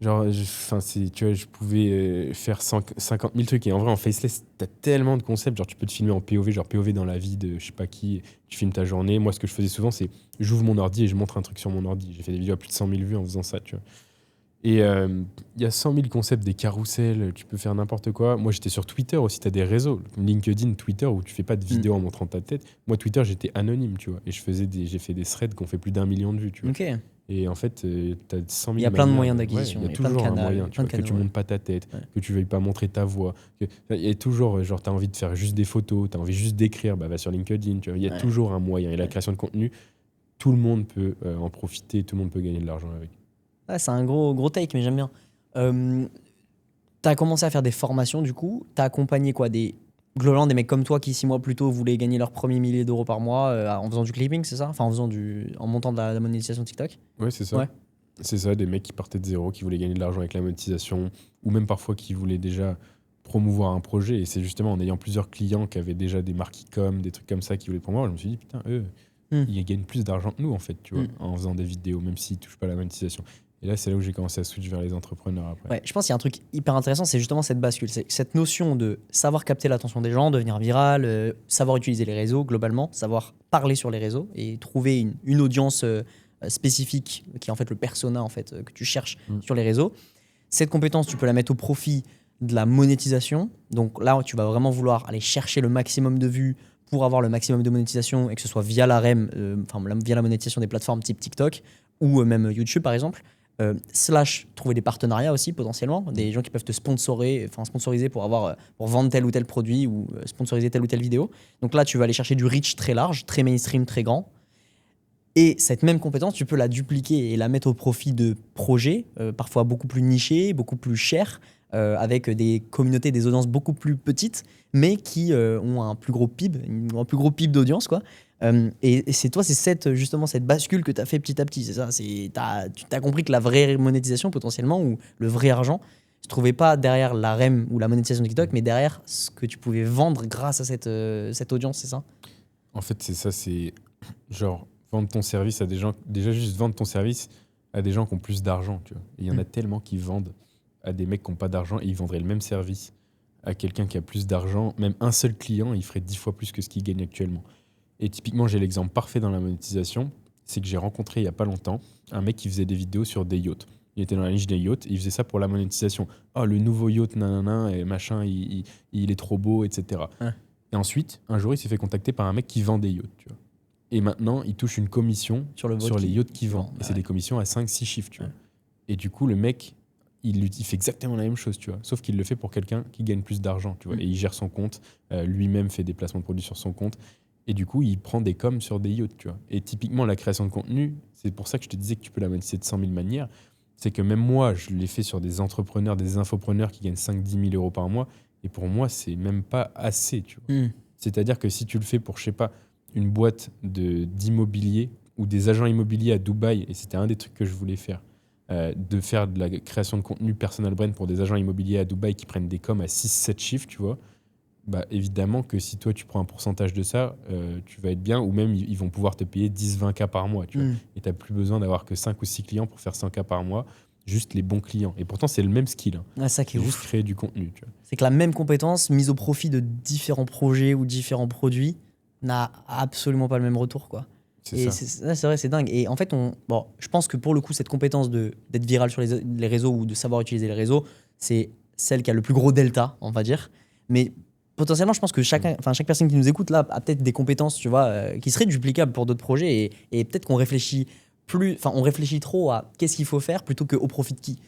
Genre, tu vois, je pouvais faire 50 000 trucs. Et en vrai, en faceless, tu as tellement de concepts. Genre, tu peux te filmer en POV, genre POV dans la vie de je sais pas qui. Tu filmes ta journée. Moi, ce que je faisais souvent, c'est j'ouvre mon ordi et je montre un truc sur mon ordi. J'ai fait des vidéos à plus de 100 000 vues en faisant ça, tu vois. Et il y a 100 000 concepts, des carousels, tu peux faire n'importe quoi. Moi, j'étais sur Twitter aussi, tu as des réseaux, LinkedIn, Twitter, où tu fais pas de vidéos en montrant ta tête. Moi, Twitter, j'étais anonyme, tu vois. Et j'ai fait des threads qui ont fait plus d'1 million de vues, tu vois. Ok. Et en fait, tu as 100 000 Il y a plein de manières, moyens ouais, d'acquisition, il y a il y a plein de toujours un canaux, moyen, tu plein de vois, que tu canaux, montes pas ta tête, Ouais. que tu veuilles pas montrer ta voix. Il y a toujours, genre, tu as envie de faire juste des photos, tu as envie juste d'écrire, bah, va sur LinkedIn, tu vois. Il y a Ouais. toujours un moyen. Et la Ouais. création de contenu, tout le monde peut en profiter, tout le monde peut gagner de l'argent avec. Ouais, c'est un gros take, mais j'aime bien. Tu as commencé à faire des formations, du coup. Tu as accompagné quoi globalement, des mecs comme toi qui, 6 mois plus tôt, voulaient gagner leur premier millier d'euros par mois en faisant du clipping, c'est ça? Enfin, en montant de la monétisation TikTok. Ouais, c'est ça. Ouais. C'est ça, des mecs qui partaient de zéro, qui voulaient gagner de l'argent avec la monétisation, ou même parfois qui voulaient déjà promouvoir un projet. Et c'est justement en ayant plusieurs clients qui avaient déjà des marques e-com, des trucs comme ça, qui voulaient promouvoir, je me suis dit, putain, eux, ils gagnent plus d'argent que nous, en fait, tu vois, en faisant des vidéos, même s'ils touchent pas à la monétisation. Et là, c'est là où j'ai commencé à switch vers les entrepreneurs après. Ouais, je pense qu'il y a un truc hyper intéressant, c'est justement cette bascule. C'est cette notion de savoir capter l'attention des gens, devenir viral, savoir utiliser les réseaux globalement, savoir parler sur les réseaux et trouver une audience spécifique qui est en fait le persona en fait, que tu cherches sur les réseaux. Cette compétence, tu peux la mettre au profit de la monétisation. Donc là, tu vas vraiment vouloir aller chercher le maximum de vues pour avoir le maximum de monétisation et que ce soit via la REM, via la monétisation des plateformes type TikTok ou même YouTube par exemple. Slash trouver des partenariats aussi potentiellement, des gens qui peuvent te sponsoriser pour vendre tel ou tel produit ou sponsoriser telle ou telle vidéo. Donc là, tu vas aller chercher du reach très large, très mainstream, très grand. Et cette même compétence, tu peux la dupliquer et la mettre au profit de projets, parfois beaucoup plus nichés, beaucoup plus chers, avec des communautés, des audiences beaucoup plus petites, mais qui ont un plus gros PIB, un plus gros PIB d'audience, quoi. Et c'est toi, c'est justement cette bascule que tu as fait petit à petit, c'est ça. Tu as compris que la vraie monétisation, potentiellement, ou le vrai argent, se trouvait pas derrière la REM ou la monétisation de TikTok, mais derrière ce que tu pouvais vendre grâce à cette audience, c'est ça? En fait, c'est ça, c'est genre vendre ton service à des gens, déjà juste vendre ton service à des gens qui ont plus d'argent, tu vois. Et il y en a tellement qui vendent à des mecs qui n'ont pas d'argent et ils vendraient le même service à quelqu'un qui a plus d'argent. Même un seul client, il ferait 10 fois plus que ce qu'il gagne actuellement. Et typiquement, j'ai l'exemple parfait dans la monétisation, c'est que j'ai rencontré il n'y a pas longtemps un mec qui faisait des vidéos sur des yachts. Il était dans la niche des yachts et il faisait ça pour la monétisation. Oh, le nouveau yacht, nanana, et machin, il est trop beau, etc. Ouais. Et ensuite, un jour, il s'est fait contacter par un mec qui vend des yachts, tu vois. Et maintenant, il touche une commission Sur le sur les yachts qu'il vend. Et c'est Ouais. des commissions à 5-6 chiffres, tu vois. Ouais. Et du coup, le mec, il fait exactement la même chose, tu vois. Sauf qu'il le fait pour quelqu'un qui gagne plus d'argent, tu vois. Et il gère son compte, lui-même fait des placements de produits sur son compte. Et du coup, il prend des coms sur des yachts, tu vois. Et typiquement, la création de contenu, c'est pour ça que je te disais que tu peux la monétiser de 100 000 manières. C'est que même moi, je l'ai fait sur des entrepreneurs, des infopreneurs qui gagnent 5-10 000 euros par mois. Et pour moi, c'est même pas assez, tu vois. C'est-à-dire que si tu le fais pour, je sais pas, une boîte d'immobilier ou des agents immobiliers à Dubaï, et c'était un des trucs que je voulais faire, de faire de la création de contenu personal brand pour des agents immobiliers à Dubaï qui prennent des coms à 6-7 chiffres, tu vois, bah évidemment que si toi tu prends un pourcentage de ça, tu vas être bien, ou même ils vont pouvoir te payer 10-20K par mois, tu vois, et tu n'as plus besoin d'avoir que 5 ou 6 clients pour faire 100K par mois, juste les bons clients. Et pourtant, c'est le même skill. Hein. Ah, ça qui est C'est juste ouf. créer du contenu, tu vois. C'est que la même compétence mise au profit de différents projets ou différents produits n'a absolument pas le même retour, quoi. C'est Et ça. c'est vrai, c'est dingue. Et en fait, je pense que pour le coup, cette compétence d'être viral sur les réseaux ou de savoir utiliser les réseaux, c'est celle qui a le plus gros delta, on va dire. Mais potentiellement, je pense que chaque personne qui nous écoute là a peut-être des compétences, tu vois, qui seraient duplicables pour d'autres projets. Et peut-être qu'on réfléchit on réfléchit trop à qu'est-ce qu'il faut faire plutôt qu'au profit de qui.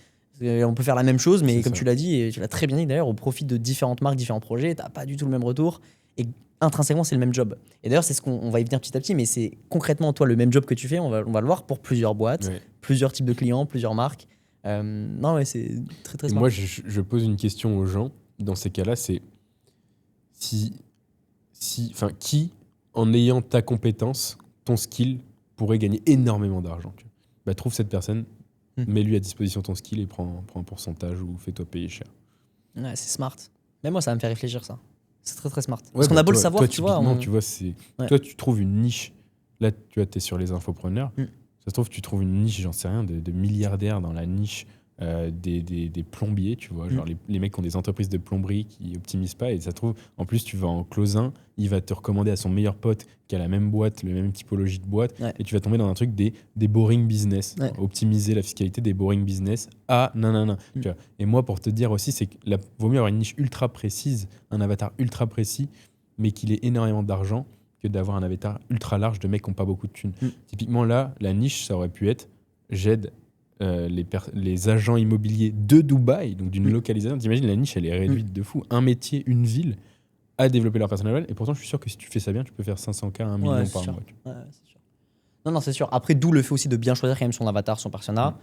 On peut faire la même chose, mais C'est comme ça. tu l'as dit, et tu l'as très bien dit d'ailleurs, au profit de différentes marques, différents projets, t'as pas du tout le même retour. Et intrinsèquement, c'est le même job. Et d'ailleurs, c'est ce qu'on va y venir petit à petit, mais c'est concrètement, toi, le même job que tu fais, on va le voir pour plusieurs boîtes, Ouais. plusieurs types de clients, plusieurs marques. Non, ouais, c'est très très Et smart. moi, je pose une question aux gens. Dans ces cas-là, c'est enfin, qui, en ayant ta compétence, ton skill, pourrait gagner énormément d'argent. Tu vois. Bah, trouve cette personne, mets-lui à disposition ton skill et prends un pourcentage ou fais-toi payer cher. Ouais, c'est smart. Mais moi, ça va me fait réfléchir, ça. C'est très très smart. Ouais, Parce qu'on bah, a beau le toi, savoir, toi, tu vois. typiquement, tu vois, c'est Ouais. toi, tu trouves une niche. Là, tu vois, t'es sur les infopreneurs. Ça se trouve, tu trouves une niche, j'en sais rien, de milliardaires dans la niche des plombiers, tu vois. Genre les mecs qui ont des entreprises de plomberie qui optimisent pas. Et ça se trouve, en plus, tu vas en close un, il va te recommander à son meilleur pote qui a la même boîte, la même typologie de boîte. Ouais. Et tu vas tomber dans un truc des boring business. Ouais. Optimiser la fiscalité des boring business à nanana. Tu vois. Et moi, pour te dire aussi, c'est qu'il vaut mieux avoir une niche ultra précise, un avatar ultra précis, mais qu'il ait énormément d'argent que d'avoir un avatar ultra large de mecs qui n'ont pas beaucoup de thunes. Typiquement, là, la niche, ça aurait pu être j'aide les agents immobiliers de Dubaï, donc d'une localisation. T'imagines, la niche, elle est réduite de fou. Un métier, une ville, à développer leur personnel. Et pourtant, je suis sûr que si tu fais ça bien, tu peux faire 500K, 1 million c'est par sûr. mois. Ouais, c'est sûr. Non, c'est sûr. Après, d'où le fait aussi de bien choisir quand même son avatar, son persona.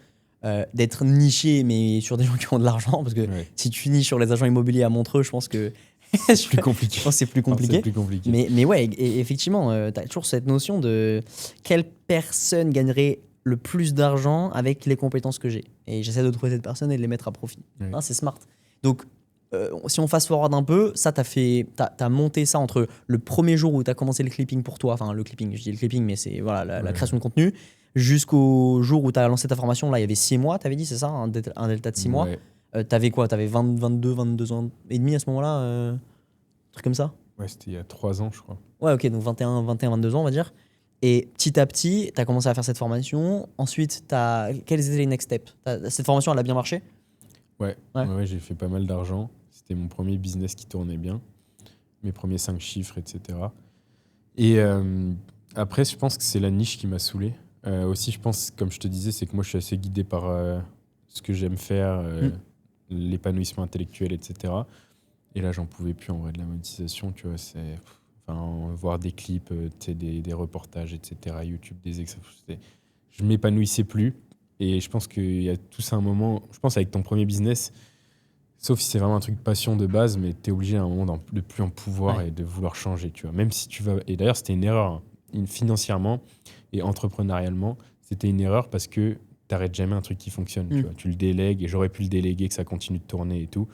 D'être niché, mais sur des gens qui ont de l'argent. Parce que si tu niches sur les agents immobiliers à Montreux, je pense que c'est plus compliqué. Je pense que c'est plus compliqué. C'est plus compliqué. Mais ouais, et effectivement, tu as toujours cette notion de quelle personne gagnerait le plus d'argent avec les compétences que j'ai. Et j'essaie de trouver cette personne et de les mettre à profit. Hein, c'est smart. Donc, si on fast forward un peu, ça, t'as monté ça entre le premier jour où tu as commencé le clipping pour toi, enfin le clipping, je dis le clipping, mais c'est voilà, la création de contenu, jusqu'au jour où tu as lancé ta formation. Là, il y avait 6 mois, tu avais dit, c'est ça, un delta de 6 mois. T'avais quoi? T'avais 22 ans et demi à ce moment-là, un truc comme ça? Ouais, c'était il y a 3 ans, je crois. Ouais, ok, donc 21, 22 ans, on va dire. Et petit à petit, tu as commencé à faire cette formation. Ensuite, quels étaient les next steps? Cette formation, elle a bien marché? Ouais, j'ai fait pas mal d'argent. C'était mon premier business qui tournait bien. Mes premiers 5 chiffres, etc. Et après, je pense que c'est la niche qui m'a saoulé. Aussi, je pense, comme je te disais, c'est que moi, je suis assez guidé par ce que j'aime faire, l'épanouissement intellectuel, etc. Et là, j'en pouvais plus en vrai de la monétisation, tu vois. Voir des clips, des reportages, etc. YouTube, des extraits. Je m'épanouissais plus. Et je pense qu'il y a tous un moment, je pense avec ton premier business, sauf si c'est vraiment un truc passion de base, mais tu es obligé à un moment de plus en pouvoir et de vouloir changer, tu vois. Même si tu vas. Et d'ailleurs, c'était une erreur. Financièrement et entrepreneurialement, c'était une erreur parce que t'arrêtes jamais un truc qui fonctionne. Tu vois. Tu le délègues et j'aurais pu le déléguer, que ça continue de tourner et tout.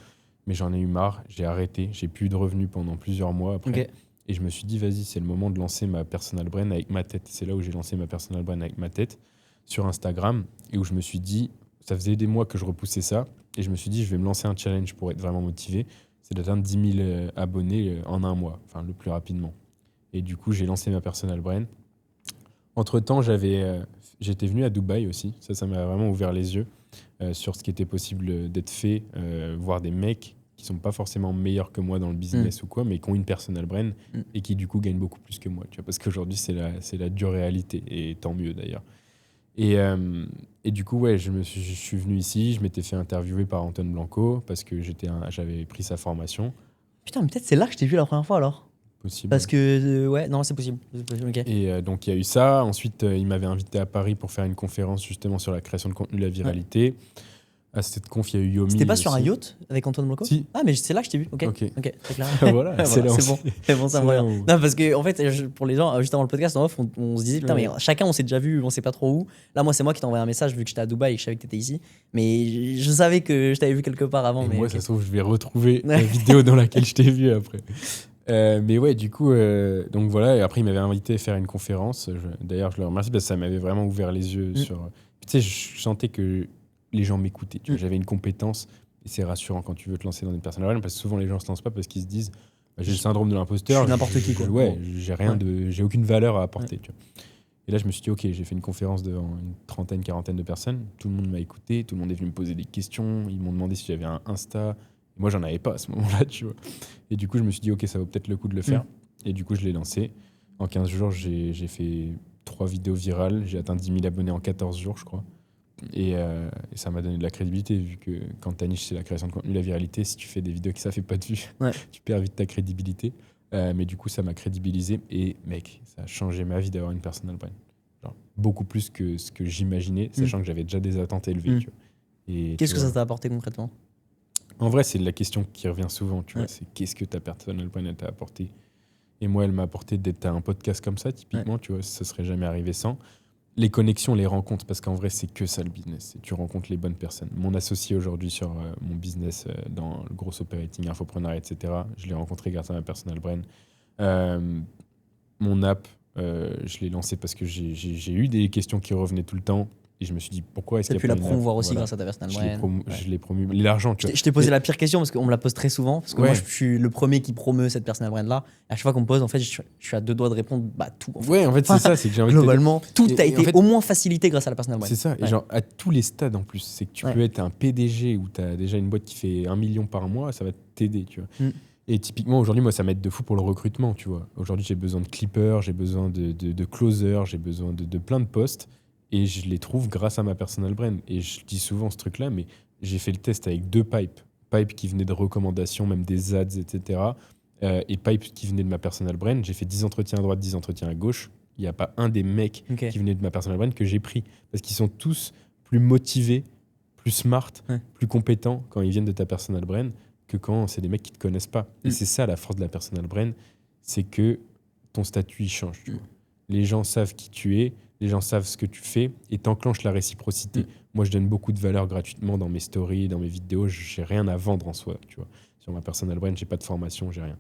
Mais j'en ai eu marre, j'ai arrêté. J'ai plus eu de revenus pendant plusieurs mois après. Okay. Et je me suis dit, vas-y, c'est le moment de lancer ma personal brand avec ma tête. C'est là où j'ai lancé ma personal brand avec ma tête sur Instagram et où je me suis dit, ça faisait des mois que je repoussais ça. Et je me suis dit, je vais me lancer un challenge pour être vraiment motivé. C'est d'atteindre 10 000 abonnés en un mois, enfin le plus rapidement. Et du coup, j'ai lancé ma personal brand. Entre-temps, j'étais venu à Dubaï aussi. Ça m'a vraiment ouvert les yeux sur ce qui était possible d'être fait, voir des mecs qui sont pas forcément meilleurs que moi dans le business ou quoi, mais qui ont une personal brand et qui du coup gagnent beaucoup plus que moi. Tu vois, parce qu'aujourd'hui, c'est la dure réalité, et tant mieux d'ailleurs. Et du coup, ouais, je suis venu ici, je m'étais fait interviewer par Antoine Blanco parce que j'avais pris sa formation. Putain, mais peut-être c'est là que je t'ai vu la première fois alors. Possible. Parce que, ouais, non, c'est possible. Okay. Et donc, il y a eu ça. Ensuite, il m'avait invité à Paris pour faire une conférence justement sur la création de contenu, la viralité. À cette conf, il y a eu Yomi. C'était pas aussi. sur un yacht avec Antoine Blanco? Si. Ah, mais c'est là que je t'ai vu. Ok, c'est clair. Voilà, c'est là. C'est bon, ça me revient. Non, parce que, en fait, pour les gens, juste avant le podcast, en off, on se disait, putain, mais chacun, on s'est déjà vu, on sait pas trop où. Là, moi, c'est moi qui t'ai envoyé un message vu que j'étais à Dubaï et que je savais que t'étais ici. Mais je savais que je t'avais vu quelque part avant. Et mais moi, ça se trouve, je vais retrouver la vidéo dans laquelle je t'ai vu après. Mais ouais, du coup, donc voilà. Et après, il m'avait invité à faire une conférence. D'ailleurs, je le remercie parce que ça m'avait vraiment ouvert les yeux sur. Tu sais, je sentais que les gens m'écoutaient. Tu vois, j'avais une compétence et c'est rassurant quand tu veux te lancer dans une personal brand parce que souvent les gens se lancent pas parce qu'ils se disent bah, j'ai le syndrome de l'imposteur. Je suis n'importe qui, quoi. Ouais, j'ai aucune valeur à apporter. Tu vois. Et là, je me suis dit, ok, j'ai fait une conférence devant une trentaine, quarantaine de personnes. Tout le monde m'a écouté, tout le monde est venu me poser des questions. Ils m'ont demandé si j'avais un Insta. Et moi, j'en avais pas à ce moment-là, tu vois. Et du coup, je me suis dit, ok, ça vaut peut-être le coup de le faire. Et du coup, je l'ai lancé. En 15 jours, j'ai fait 3 vidéos virales. J'ai atteint 10 000 abonnés en 14 jours, je crois. Et ça m'a donné de la crédibilité, vu que quand ta niche, c'est la création de contenu, la viralité, si tu fais des vidéos qui ça fait pas de vues, Ouais. tu perds vite ta crédibilité. Mais du coup, ça m'a crédibilisé. Et mec, ça a changé ma vie d'avoir une personal brand. Genre, beaucoup plus que ce que j'imaginais, sachant que j'avais déjà des attentes élevées. Tu vois. Et Qu'est-ce tu que vois, ça t'a apporté concrètement? en vrai, c'est la question qui revient souvent. Tu vois, Ouais. c'est qu'est-ce que ta personal brand elle t'a apporté? Et moi, elle m'a apporté d'être à un podcast comme ça, typiquement. Tu vois, ça serait jamais arrivé sans. Les connexions, les rencontres, parce qu'en vrai, c'est que ça le business. Tu rencontres les bonnes personnes. Mon associé aujourd'hui sur mon business dans le gros operating, infopreneur, etc., je l'ai rencontré grâce à ma personal brand. Mon app, je l'ai lancé parce que j'ai eu des questions qui revenaient tout le temps. Et je me suis dit, pourquoi est-ce Tu as qu'il y a pu pas la une app? promouvoir aussi Voilà. grâce à ta personal Je l'ai brand. promu, Ouais. je l'ai promu. L'argent, tu vois. Je t'ai posé Mais- la pire question parce qu'on me la pose très souvent. Parce que Ouais. moi, je suis le premier qui promeut cette personal brand là. À chaque fois qu'on me pose, en fait, je suis à deux doigts de répondre tout. En fait. Ouais, en fait, c'est ça. C'est que j'ai envie de te dire- Globalement, tout Et- a et été en fait- au moins facilité grâce à la personal brand. C'est ça, et Ouais. genre à tous les stades en plus. C'est que tu Ouais. peux être un PDG où tu as déjà une boîte qui fait 1 million par mois, ça va t'aider, tu vois. Mm. Et typiquement, aujourd'hui, moi, ça m'aide de fou pour le recrutement, tu vois. Aujourd'hui, j'ai besoin de clippers, j'ai besoin de closers, j'ai besoin de plein de postes, et je les trouve grâce à ma personal brand. Et je dis souvent ce truc-là, mais j'ai fait le test avec 2 pipes. Pipe qui venaient de recommandations, même des ads, etc. Et pipe qui venaient de ma personal brand. J'ai fait 10 entretiens à droite, 10 entretiens à gauche. Il n'y a pas un des mecs Ok. qui venaient de ma personal brand que j'ai pris. Parce qu'ils sont tous plus motivés, plus smart, Ouais. plus compétents quand ils viennent de ta personal brand que quand c'est des mecs qui te connaissent pas. Et Mm. c'est ça la force de la personal brand, c'est que ton statut il change. Tu vois. Les gens savent qui tu es, les gens savent ce que tu fais et t'enclenches la réciprocité. Mm. Moi, je donne beaucoup de valeur gratuitement dans mes stories, dans mes vidéos. J'ai rien à vendre en soi. Tu vois. Sur ma personal brand, j'ai pas de formation, j'ai rien.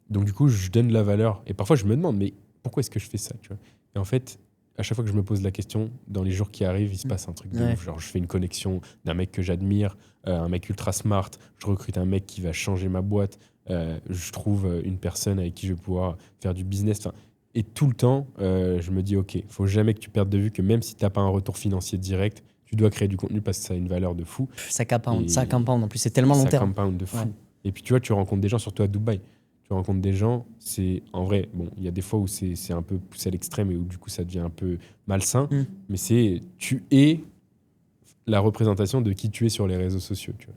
Donc du coup, je donne de la valeur. Et parfois, je me demande, mais pourquoi est-ce que je fais ça, tu vois. Et en fait, à chaque fois que je me pose la question, dans les jours qui arrivent, il se passe un truc de Ouais. ouf. Genre, je fais une connexion d'un mec que j'admire, un mec ultra smart. Je recrute un mec qui va changer ma boîte. Je trouve une personne avec qui je vais pouvoir faire du business. Enfin, et tout le temps, je me dis, OK, faut jamais que tu perdes de vue que même si tu n'as pas un retour financier direct, tu dois créer du contenu parce que ça a une valeur de fou. Ça compound, Et- ça compound. En plus, c'est tellement long Ça terme. compound de fou. Ouais. Et puis tu vois, tu rencontres des gens, surtout à Dubaï. Tu rencontres des gens, c'est en vrai, bon, il y a des fois où c'est un peu poussé à l'extrême et où du coup ça devient un peu malsain, Mm. mais c'est tu es la représentation de qui tu es sur les réseaux sociaux. Tu vois.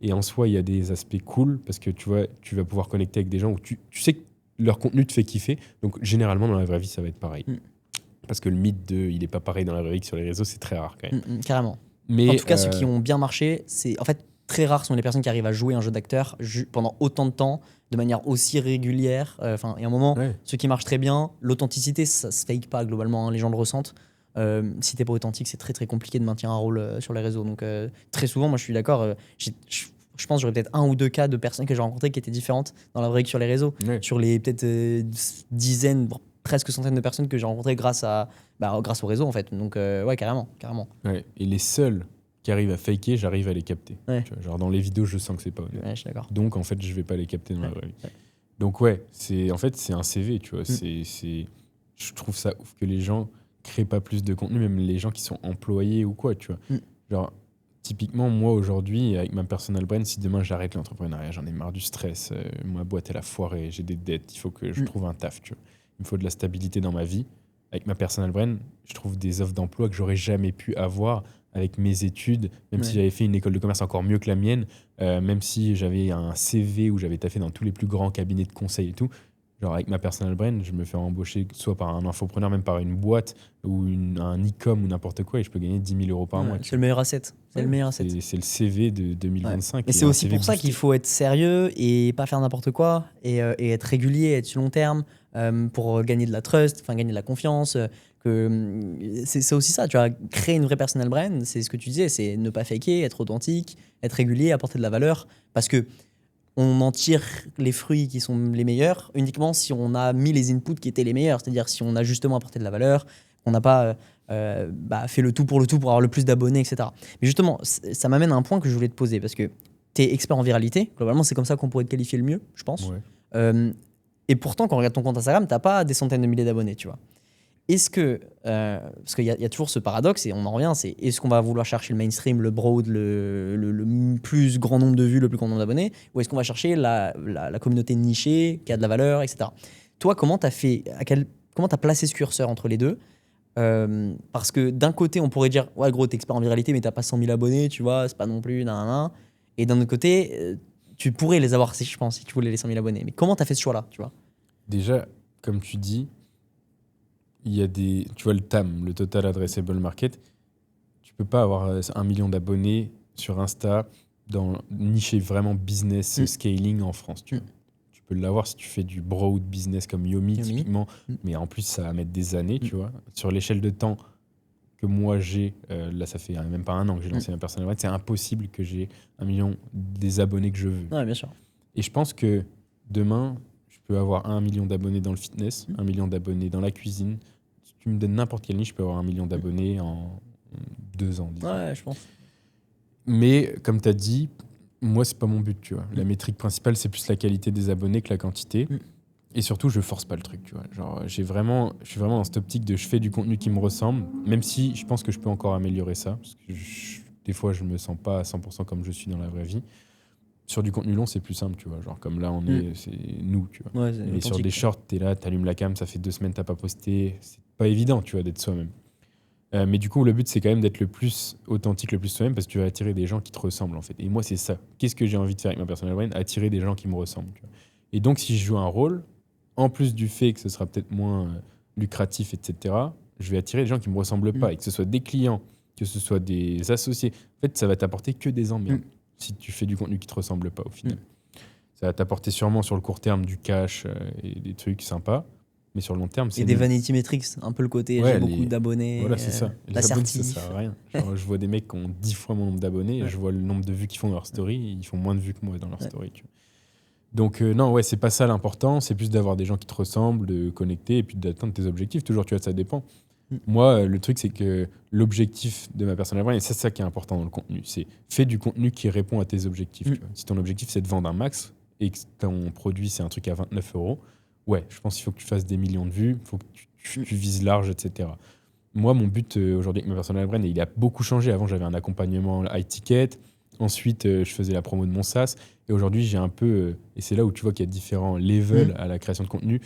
Et en soi, il y a des aspects cool parce que tu vois, tu vas pouvoir connecter avec des gens où tu sais que leur contenu te fait kiffer. Donc généralement, dans la vraie vie, ça va être pareil. Mm. Parce que le mythe de il est pas pareil dans la vraie vie que sur les réseaux, c'est très rare quand même. Carrément. Mais, En tout cas, ceux qui ont bien marché, c'est en fait très rares sont les personnes qui arrivent à jouer un jeu d'acteur pendant autant de temps, de manière aussi régulière. Enfin, et à un moment, Ouais. ceux qui marchent très bien, l'authenticité, ça se fake pas globalement, hein, les gens le ressentent. Si t'es pas authentique, c'est très très compliqué de maintenir un rôle sur les réseaux. Donc très souvent, moi je suis d'accord. Je pense que j'aurais peut-être un ou deux cas de personnes que j'ai rencontrées qui étaient différentes dans la vraie vie que sur les réseaux. Ouais. Sur les peut-être dizaines, presque centaines de personnes que j'ai rencontrées grâce au réseau en fait. Donc ouais, carrément. Ouais. Et les seuls qui arrivent à faker, j'arrive à les capter. Ouais. Tu vois, genre dans les vidéos, je sens que c'est pas honnête. Ouais, je suis d'accord. Donc en fait, je vais pas les capter dans la Ouais. vraie vie. Ouais. Donc ouais, c'est un CV, tu vois. Je trouve ça ouf que les gens créent pas plus de contenu, même les gens qui sont employés ou quoi, tu vois. Mm. Genre, typiquement, moi aujourd'hui, avec ma personal brand, si demain j'arrête l'entrepreneuriat, j'en ai marre du stress, ma boîte elle a foiré, j'ai des dettes, il faut que je trouve un taf, tu vois. Il me faut de la stabilité dans ma vie. Avec ma personal brand, je trouve des offres d'emploi que j'aurais jamais pu avoir avec mes études, même si Ouais. j'avais fait une école de commerce encore mieux que la mienne, même si j'avais un CV où j'avais taffé dans tous les plus grands cabinets de conseil et tout. Genre avec ma personal brand, je me fais embaucher soit par un infopreneur, même par une boîte ou un e-com ou n'importe quoi et je peux gagner 10 000 euros par Ouais, mois. tu c'est le meilleur asset. C'est le meilleur asset. C'est le CV de 2025. Mais et c'est un aussi CV pour ça boosté. qu'il faut être sérieux et pas faire n'importe quoi et être régulier, être sur long terme pour gagner de la trust, enfin gagner de la confiance. C'est aussi ça, tu vois, créer une vraie personal brand, c'est ce que tu disais, c'est ne pas faker, être authentique, être régulier, apporter de la valeur parce que on en tire les fruits qui sont les meilleurs uniquement si on a mis les inputs qui étaient les meilleurs, c'est-à-dire si on a justement apporté de la valeur, qu'on n'a pas fait le tout pour avoir le plus d'abonnés, etc. Mais justement, ça m'amène à un point que je voulais te poser parce que tu es expert en viralité, globalement c'est comme ça qu'on pourrait te qualifier le mieux, je pense. Ouais. Et pourtant, quand on regarde ton compte Instagram, tu n'as pas des centaines de milliers d'abonnés, tu vois. Est-ce que, parce qu'il y a toujours ce paradoxe, et on en revient, c'est est-ce qu'on va vouloir chercher le mainstream, le broad, le plus grand nombre de vues, le plus grand nombre d'abonnés, ou est-ce qu'on va chercher la communauté nichée, qui a de la valeur, etc. Toi, comment tu as placé ce curseur entre les deux Parce que d'un côté, on pourrait dire, ouais, gros, t'es expert en viralité, mais t'as pas 100 000 abonnés, tu vois, c'est pas non plus, nanana. Et d'un autre côté, tu pourrais les avoir, je pense, si tu voulais les 100 000 abonnés. Mais comment t'as fait ce choix-là, tu vois? Déjà, comme tu dis, il y a des. Tu vois, le TAM, le Total Addressable Market, tu peux pas avoir 1 million d'abonnés sur Insta dans niché vraiment business scaling en France. Tu peux l'avoir si tu fais du broad business comme Yomi, typiquement, mais en plus, ça va mettre des années, tu vois. Sur l'échelle de temps que moi j'ai, là, ça fait même pas un an que j'ai lancé ma personal brand, c'est impossible que j'ai 1 million des abonnés que je veux. Ouais, bien sûr. Et je pense que demain, je peux avoir 1 million d'abonnés dans le fitness, 1 million d'abonnés dans la cuisine. Si tu me donnes n'importe quelle niche, je peux avoir 1 million d'abonnés en 2 ans. Disons. Ouais, je pense. Mais comme tu as dit, moi, c'est pas mon but, tu vois. La métrique principale, c'est plus la qualité des abonnés que la quantité. Et surtout, je force pas le truc, tu vois. Genre, je suis vraiment dans cette optique de je fais du contenu qui me ressemble, même si je pense que je peux encore améliorer ça. Parce que des fois, je me sens pas à 100% comme je suis dans la vraie vie. Sur du contenu long, c'est plus simple, tu vois. Genre, comme là, c'est nous, tu vois. Ouais, et sur des shorts, t'es là, t'allumes la cam, ça fait 2 semaines, t'as pas posté. C'est pas évident, tu vois, d'être soi-même. Mais du coup, le but, c'est quand même d'être le plus authentique, le plus soi-même, parce que tu vas attirer des gens qui te ressemblent, en fait. Et moi, c'est ça. Qu'est-ce que j'ai envie de faire avec ma personal brand? Attirer des gens qui me ressemblent. Tu vois. Et donc, si je joue un rôle, en plus du fait que ce sera peut-être moins lucratif, etc., je vais attirer des gens qui me ressemblent pas, et que ce soit des clients, que ce soit des associés. En fait, ça va t'apporter que des emmerdes si tu fais du contenu qui te ressemble pas, au final. Ça va t'apporter sûrement sur le court terme du cash et des trucs sympas. Mais sur le long terme, c'est. Et des vanity metrics, un peu le côté, j'ai beaucoup d'abonnés. Voilà, c'est ça. Les abonnés, ça l'assertif. sert à rien. Genre, je vois des mecs qui ont 10 fois mon nombre d'abonnés, et je vois le nombre de vues qu'ils font dans leur story, et ils font moins de vues que moi dans leur story. Tu vois. Donc, non, ouais, c'est pas ça l'important, c'est plus d'avoir des gens qui te ressemblent, de connecter, et puis d'atteindre tes objectifs. Toujours, tu vois, ça dépend. Moi, le truc, c'est que l'objectif de ma personal brand, et c'est ça qui est important dans le contenu, c'est fais du contenu qui répond à tes objectifs. Tu vois. Si ton objectif, c'est de vendre un max, et que ton produit, c'est un truc à 29 €, ouais, je pense qu'il faut que tu fasses des millions de vues, il faut que tu vises large, etc. Moi, mon but aujourd'hui avec ma personal brand, il a beaucoup changé. Avant, j'avais un accompagnement high ticket. Ensuite, je faisais la promo de mon SaaS. Et aujourd'hui, j'ai un peu... et c'est là où tu vois qu'il y a différents levels à la création de contenu.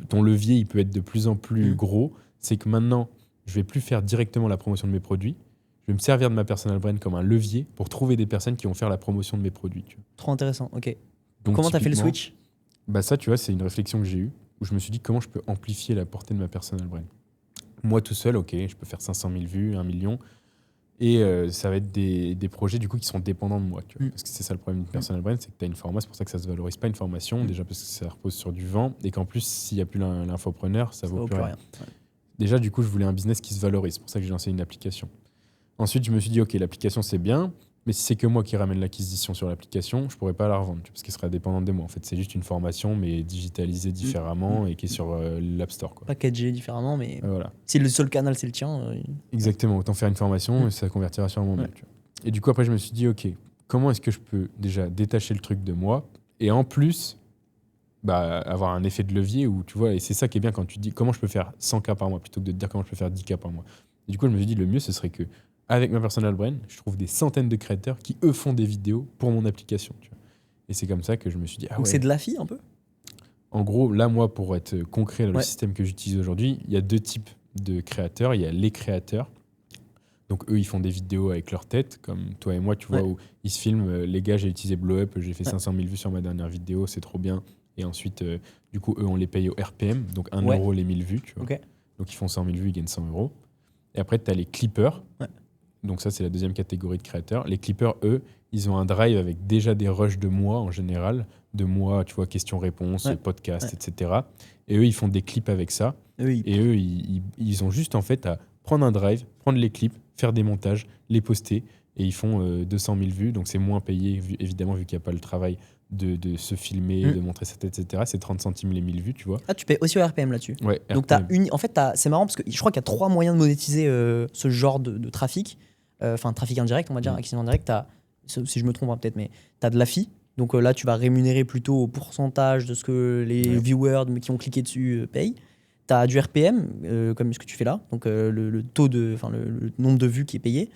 Ton levier, il peut être de plus en plus gros. C'est que maintenant, je vais plus faire directement la promotion de mes produits. Je vais me servir de ma personal brand comme un levier pour trouver des personnes qui vont faire la promotion de mes produits. Tu vois. Trop intéressant, ok. Donc, comment tu as fait le switch? Bah ça, tu vois, c'est une réflexion que j'ai eue où je me suis dit comment je peux amplifier la portée de ma personal brand. Moi, tout seul, ok, je peux faire 500 000 vues, 1 million. Et ça va être des projets du coup qui sont dépendants de moi. Tu vois, parce que c'est ça le problème d'une personal brand, c'est que tu as une formation, c'est pour ça que ça se valorise pas une formation, déjà parce que ça repose sur du vent, et qu'en plus, s'il n'y a plus l'infopreneur, ça vaut plus rien. Ouais. Déjà, du coup, je voulais un business qui se valorise, c'est pour ça que j'ai lancé une application. Ensuite, je me suis dit, ok, l'application c'est bien, mais si c'est que moi qui ramène l'acquisition sur l'application, je pourrais pas la revendre, parce qu'elle serait dépendante de moi. En fait, c'est juste une formation, mais digitalisée différemment et qui est sur l'App Store. Quoi. Packagé différemment, mais Voilà. si le seul canal c'est le tien. Exactement, autant faire une formation et ça convertira sur un moment. Tu vois. Et du coup, après, je me suis dit, ok, comment est-ce que je peux déjà détacher le truc de moi et en plus avoir un effet de levier où tu vois, et c'est ça qui est bien quand tu dis comment je peux faire 100K par mois plutôt que de te dire comment je peux faire 10K par mois. Et du coup, je me suis dit, le mieux, ce serait que avec ma personal brand, je trouve des centaines de créateurs qui, eux, font des vidéos pour mon application. Tu vois. Et c'est comme ça que je me suis dit, Donc c'est de l'affi un peu? En gros, là, moi, pour être concret dans le système que j'utilise aujourd'hui, il y a 2 types de créateurs. Il y a les créateurs. Donc, eux, ils font des vidéos avec leur tête, comme toi et moi, tu vois, où ils se filment. Les gars, j'ai utilisé Blow Up, j'ai fait 500 000 vues sur ma dernière vidéo, c'est trop bien. Et ensuite, du coup, eux, on les paye au RPM, donc 1 euro les 1000 vues. Tu vois. Donc, ils font 100 000 vues, ils gagnent 100 €. Et après, tu as les clippers. Donc ça, c'est la deuxième catégorie de créateurs. Les clippers, eux, ils ont un drive avec déjà des rushs de mois en général. De mois, tu vois, questions-réponses, podcasts, etc. Et eux, ils font des clips avec ça. Et eux, ils ont juste en fait à prendre un drive, prendre les clips, faire des montages, les poster. Et ils font 200 000 vues. Donc c'est moins payé, évidemment, vu qu'il n'y a pas le travail de se filmer, de montrer sa tête, etc. C'est 30 centimes les 1000 vues, tu vois. Ah, tu payes aussi au RPM là-dessus. Ouais, donc en fait, c'est marrant parce que je crois qu'il y a 3 moyens de monétiser ce genre de trafic. Enfin, trafic indirect, on va dire, acquisition indirecte. Si je me trompe peut-être, mais tu as de l'affi. Donc là, tu vas rémunérer plutôt au pourcentage de ce que les viewers qui ont cliqué dessus payent. Tu as du RPM, comme ce que tu fais là, donc le taux le nombre de vues qui est payé.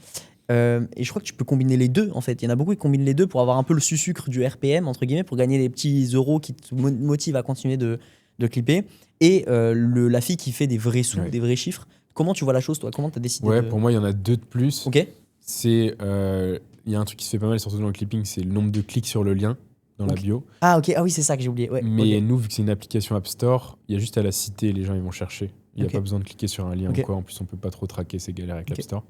Et je crois que tu peux combiner les deux, en fait. Il y en a beaucoup qui combinent les deux pour avoir un peu le sucre du RPM, entre guillemets, pour gagner les petits euros qui te motivent à continuer de clipper. Et l'affi qui fait des vrais sous, des vrais chiffres. Comment tu vois la chose, toi? Comment tu as décidé Ouais, de... pour moi, il y en a 2 de plus. Ok. C'est, il y a un truc qui se fait pas mal, surtout dans le clipping, c'est le nombre de clics sur le lien dans la Ok. bio. Ah, ok. Ah oui, c'est ça que j'ai oublié. Ouais. Mais ok. nous, vu que c'est une application App Store, il y a juste à la citer, les gens ils vont chercher. Il n'y a Ok. pas besoin de cliquer sur un lien Ok. ou quoi. En plus, on peut pas trop traquer, c'est galère avec Ok. l'App Store.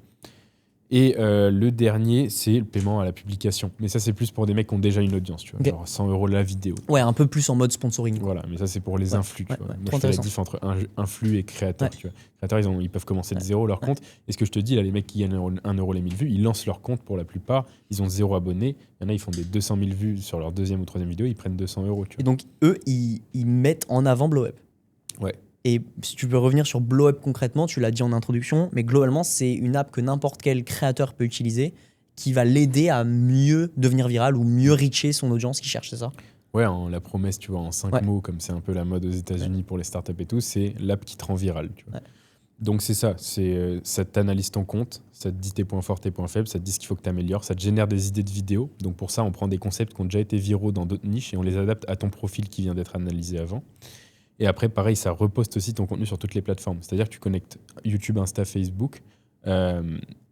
Et le dernier, c'est le paiement à la publication. Mais ça, c'est plus pour des mecs qui ont déjà une audience, tu vois. Ok. Genre 100 € la vidéo. Ouais, un peu plus en mode sponsoring. quoi. Voilà, mais ça, c'est pour les Ouais, influx, tu ouais, vois. ouais. Moi, Trop je fais la intéressant. diff entre influx et créateur, Ouais. tu vois. Créateurs, ils peuvent commencer de Ouais. zéro leur Ouais. compte. Et ce que je te dis, là, les mecs qui gagnent 1 € les 1000 vues, ils lancent leur compte pour la plupart. Ils ont 0 abonnés. Il y en a, ils font des 200 000 vues sur leur deuxième ou troisième vidéo. Ils prennent 200 €, tu Et vois. donc, eux, ils mettent en avant Blow Up. Ouais. Et si tu veux revenir sur Blow Up concrètement, tu l'as dit en introduction, mais globalement, c'est une app que n'importe quel créateur peut utiliser qui va l'aider à mieux devenir viral ou mieux reacher son audience qui cherche, c'est ça? Ouais, la promesse, tu vois, en 5 Ouais. mots, comme c'est un peu la mode aux États-Unis pour les startups et tout, c'est l'app qui te rend viral, tu vois. Ouais. Donc c'est ça, ça t'analyse ton compte, ça te dit tes points forts, tes points faibles, ça te dit ce qu'il faut que tu améliores, ça te génère des idées de vidéos. Donc pour ça, on prend des concepts qui ont déjà été viraux dans d'autres niches et on les adapte à ton profil qui vient d'être analysé avant. Et après, pareil, ça reposte aussi ton contenu sur toutes les plateformes. C'est-à-dire que tu connectes YouTube, Insta, Facebook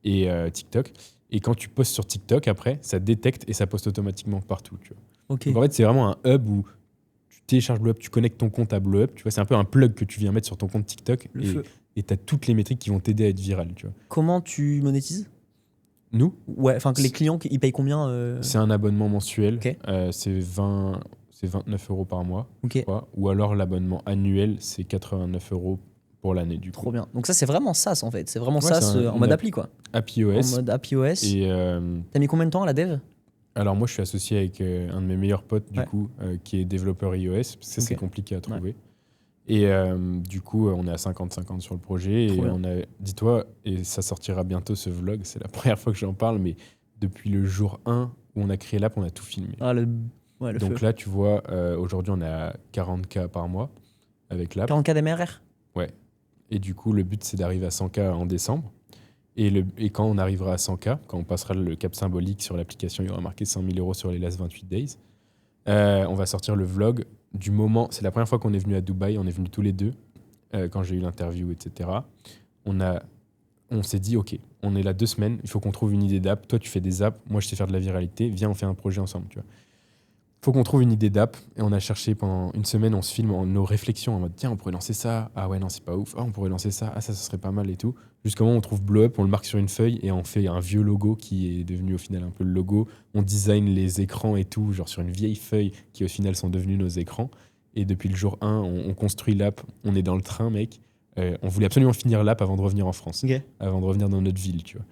et TikTok. Et quand tu postes sur TikTok, après, ça détecte et ça poste automatiquement partout, tu vois. Ok. Donc en fait, c'est vraiment un hub où tu télécharges Blow Up, tu connectes ton compte à Blow Up. Tu vois, c'est un peu un plug que tu viens mettre sur ton compte TikTok Le feu. et tu as toutes les métriques qui vont t'aider à être viral, tu vois. Comment tu monétises? Nous, Ouais, enfin, que les clients, ils payent combien c'est un abonnement mensuel. Ok. C'est 29 € par mois, Ok. je crois. Ou alors l'abonnement annuel, c'est 89 € pour l'année, du coup. Trop bien. Donc ça, c'est vraiment SaaS en fait. C'est vraiment Ouais, SaaS c'est en mode appli quoi. Appli En OS. mode API OS. Et T'as mis combien de temps à la dev? alors moi, je suis associé avec un de mes meilleurs potes, du Ouais. coup, qui est développeur iOS, parce que ça, c'est Ok. compliqué à trouver. Et du coup, on est à 50-50 sur le projet. Trop Et bien. dis-toi, et ça sortira bientôt ce vlog, c'est la première fois que j'en parle, mais depuis le jour 1 où on a créé l'app, on a tout filmé. Ah, le Donc feu. là, tu vois, aujourd'hui, on est à 40K par mois avec l'app. 40K d'MRR. Et du coup, le but, c'est d'arriver à 100K en décembre. Et quand on arrivera à 100K, quand on passera le cap symbolique sur l'application, il y aura marqué 100 000 € sur les last 28 days. On va sortir le vlog du moment. C'est la première fois qu'on est venu à Dubaï. On est venus tous les deux quand j'ai eu l'interview, etc. On s'est dit, OK, on est là 2 semaines. Il faut qu'on trouve une idée d'app. Toi, tu fais des apps. Moi, je sais faire de la viralité. Viens, on fait un projet ensemble. Tu vois. Faut qu'on trouve une idée d'app. Et on a cherché pendant une semaine. On se filme nos réflexions en mode, tiens, on pourrait lancer ça. Ah ouais, non, c'est pas ouf. Ah, on pourrait lancer ça. Ah, ça serait pas mal et tout. Jusqu'au moment où on trouve Blow Up, on le marque sur une feuille et on fait un vieux logo qui est devenu au final un peu le logo. On design les écrans et tout, genre sur une vieille feuille qui au final sont devenus nos écrans. Et depuis le jour 1, on construit l'app. On est dans le train, mec. On voulait absolument finir l'app avant de revenir en France, Ok. avant de revenir dans notre ville, tu vois.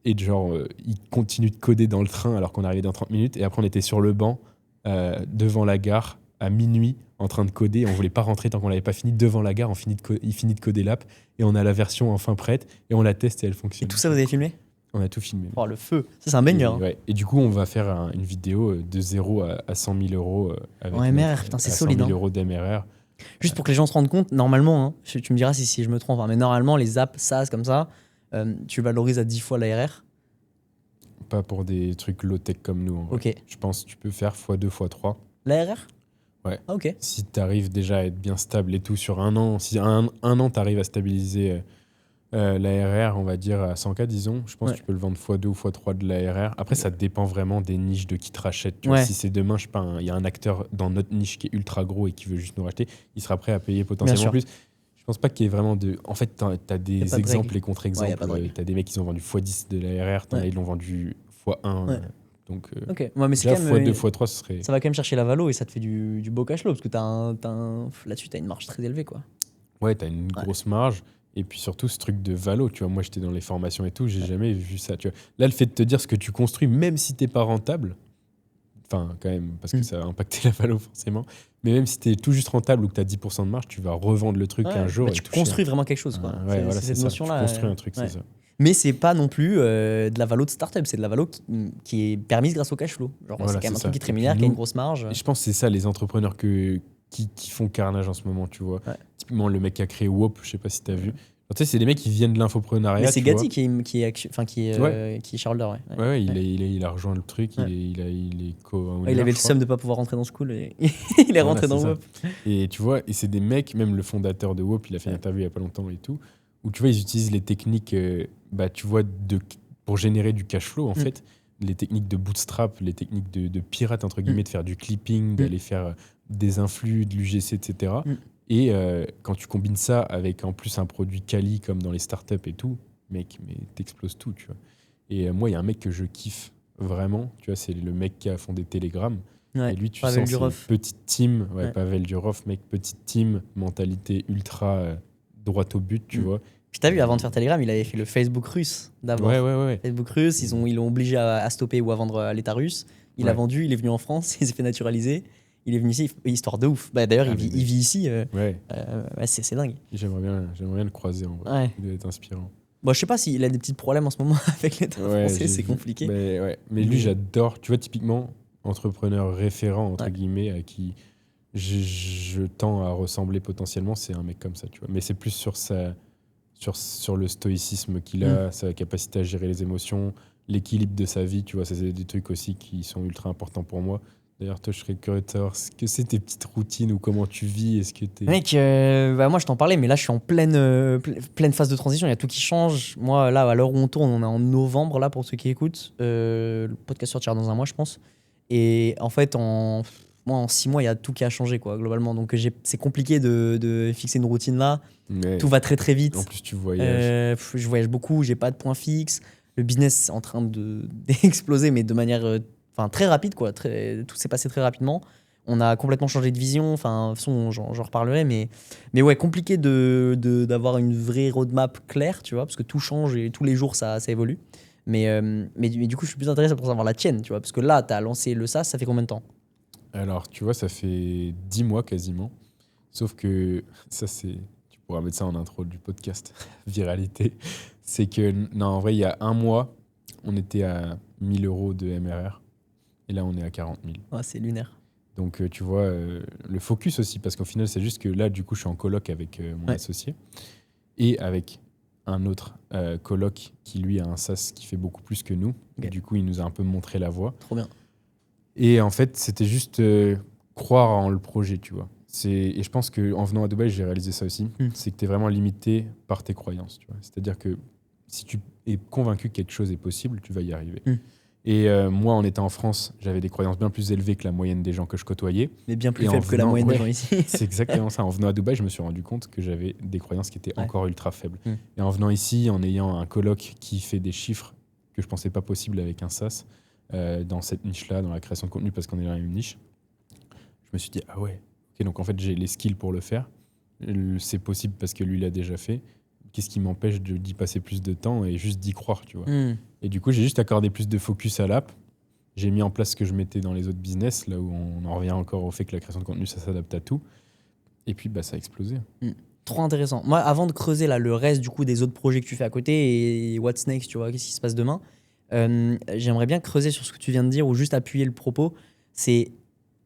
Et genre, il continue de coder dans le train alors qu'on arrivait dans 30 minutes. Et après, on était sur le banc devant la gare à minuit en train de coder. On voulait pas rentrer tant qu'on l'avait pas fini devant la gare. Il finit de coder l'app et on a la version enfin prête et on la teste et elle Et fonctionne. tout ça, vous avez filmé? On a tout filmé. Oh, le feu. Ça, c'est un banger. Et, hein. ouais. Et du coup, on va faire une vidéo de 0 à 100 000 € avec En MRR, putain, c'est solide, 100 000 € d'MRR. Juste pour que les gens se rendent compte, normalement, hein, tu me diras si je me trompe, hein, mais normalement, les apps SaaS comme ça, tu valorises à 10 fois l'ARR. Pas pour des trucs low-tech comme nous. En vrai. Ok. Je pense que tu peux faire x2, x3. L'ARR? Ouais. Ah, ok. Si tu arrives déjà à être bien stable et tout sur un an, si un an tu arrives à stabiliser l'ARR, on va dire à 100K, disons, je pense Ouais. que tu peux le vendre x2 ou x3 de l'ARR. Après, ça dépend vraiment des niches de qui te rachète. Tu vois, Ouais. si c'est demain, je sais pas, il y a un acteur dans notre niche qui est ultra gros et qui veut juste nous racheter, il sera prêt à payer potentiellement sûr. plus. Je pense pas qu'il y ait vraiment de. En fait, tu as Y a pas des de exemples règle. et contre-exemples. Ouais, y a pas de règle. Tu as des mecs qui ont vendu x10 de l'ARR, t'en as, Ouais. ils l'ont vendu x1. Ouais. Donc, Ok. Ouais, mais c'est déjà, quand même. x2, x3, ce serait. Ça va quand même chercher la valo et ça te fait du beau cash flow parce que là-dessus, t'as une marge très élevée, quoi. Ouais, t'as une grosse marge. Et puis surtout, ce truc de valo, tu vois, moi j'étais dans les formations et tout, j'ai jamais vu ça, tu vois. Là, le fait de te dire ce que tu construis, même si t'es pas rentable, enfin, quand même, parce que ça va impacter la valo forcément, mais même si t'es tout juste rentable ou que t'as 10% de marge, tu vas revendre le truc Ouais, un jour. bah, et tu toucher construis vraiment quelque chose, quoi. Ouais, voilà, c'est c'est cette ça. notion-là. Tu construis un truc, ouais. c'est ça. Mais c'est pas non plus de la valo de startup, c'est de la valo qui est permise grâce au cash flow. Genre, Voilà, c'est quand même un c'est truc qui ça. te Et puis rémunère, qui a une nous- grosse marge. Et je pense que c'est ça, les entrepreneurs qui font carnage en ce moment, tu vois. Ouais. Typiquement, le mec qui a créé Whoop, je sais pas si t'as vu. Tu sais, c'est des mecs qui viennent de l'infoprenariat. Mais c'est tu vois. Gatti qui est shareholder, ouais. Ouais, il a rejoint le truc, Ouais. il est co-owner, Il avait le je crois. seum de pas pouvoir rentrer dans School et il est rentré Voilà, dans c'est Wop. Et tu vois, et c'est des mecs, même le fondateur de Whoop, il a fait une Ouais. interview il y a pas longtemps et tout, où tu vois, ils utilisent les techniques, tu vois, pour générer du cash flow, en fait. Les techniques de bootstrap, les techniques de pirate, entre guillemets, de faire du clipping, d'aller faire des influx, de l'UGC, etc. Et quand tu combines ça avec en plus un produit quali comme dans les startups et tout, mec, mais t'exploses tout, tu vois. Et moi, il y a un mec que je kiffe vraiment, tu vois, c'est le mec qui a fondé Telegram. Ouais, et lui, tu Pavel sens, c'est une Durov. petite team, Ouais. Pavel Durov, mec, petite team, mentalité ultra droit au but, tu vois. Puis t'as vu, avant de faire Telegram, il avait fait le Facebook russe d'abord. Ouais. Facebook russe, ils l'ont obligé à stopper ou à vendre à l'État russe. Il a vendu, il est venu en France, il s'est fait naturaliser. Il est venu ici, histoire de ouf. Bah, d'ailleurs, il vit ici. Ouais. C'est dingue. J'aimerais bien le croiser en vrai. Ouais. Il doit être inspirant. Bon, je sais pas s'il a des petits problèmes en ce moment avec l'État français, c'est compliqué. Mais lui, j'adore. Tu vois, typiquement, entrepreneur référent, entre guillemets, à qui je tends à ressembler potentiellement, c'est un mec comme ça, tu vois. Mais c'est plus sur le stoïcisme qu'il a, sa capacité à gérer les émotions, l'équilibre de sa vie, tu vois. Ça, c'est des trucs aussi qui sont ultra importants pour moi. D'ailleurs, toi, je serais curieux de savoir ce que c'est tes petites routines ou comment tu vis. Est-ce que t'es... Mec, moi je t'en parlais, mais là je suis en pleine phase de transition. Il y a tout qui change. Moi, là, à l'heure où on tourne, on est en novembre, là, pour ceux qui écoutent. Le podcast sortira dans un mois, je pense. Et en fait, en 6 mois, il y a tout qui a changé, quoi, globalement. Donc c'est compliqué de fixer une routine là. Mais tout va très très vite. En plus, tu voyages. Je voyage beaucoup, j'ai pas de point fixe. Le business est en train d'exploser, mais de manière très rapide, quoi. Tout s'est passé très rapidement. On a complètement changé de vision. Enfin, de toute façon, j'en reparlerai, mais ouais, compliqué d'avoir une vraie roadmap claire, tu vois, parce que tout change et tous les jours ça évolue. Mais du coup, je suis plus intéressé pour savoir la tienne, tu vois, parce que là, tu as lancé le SaaS, ça fait combien de temps? Alors, tu vois, ça fait 10 mois quasiment. Sauf que ça, c'est... Tu pourras mettre ça en intro du podcast, viralité. C'est que, non, en vrai, il y a un mois, on était à 1000 euros de MRR. Et là, on est à 40 000. Ouais, c'est lunaire. Donc, tu vois, le focus aussi, parce qu'au final, c'est juste que là, du coup, je suis en coloc avec mon associé et avec un autre coloc qui, lui, a un SaaS qui fait beaucoup plus que nous. Okay. Et du coup, il nous a un peu montré la voie. Trop bien. Et en fait, c'était juste croire en le projet, tu vois. Et je pense qu'en venant à Dubaï, j'ai réalisé ça aussi. C'est que tu es vraiment limité par tes croyances, tu vois. C'est-à-dire que si tu es convaincu que quelque chose est possible, tu vas y arriver. Et moi, en étant en France, j'avais des croyances bien plus élevées que la moyenne des gens que je côtoyais. Mais bien plus faibles que la moyenne des gens ici. C'est exactement ça. En venant à Dubaï, je me suis rendu compte que j'avais des croyances qui étaient encore ultra faibles. Et en venant ici, en ayant un coloc qui fait des chiffres que je ne pensais pas possible avec un SaaS, dans cette niche-là, dans la création de contenu, parce qu'on est dans la même niche, je me suis dit, ah ouais, ok, donc en fait, j'ai les skills pour le faire. C'est possible parce que lui l'a déjà fait. Qu'est-ce qui m'empêche d'y passer plus de temps et juste d'y croire, tu vois. Et du coup, j'ai juste accordé plus de focus à l'app. J'ai mis en place ce que je mettais dans les autres business, là où on en revient encore au fait que la création de contenu, ça s'adapte à tout. Et puis, ça a explosé. Trop intéressant. Moi, avant de creuser là, le reste du coup des autres projets que tu fais à côté et what's next, tu vois, qu'est-ce qui se passe demain, j'aimerais bien creuser sur ce que tu viens de dire ou juste appuyer le propos. C'est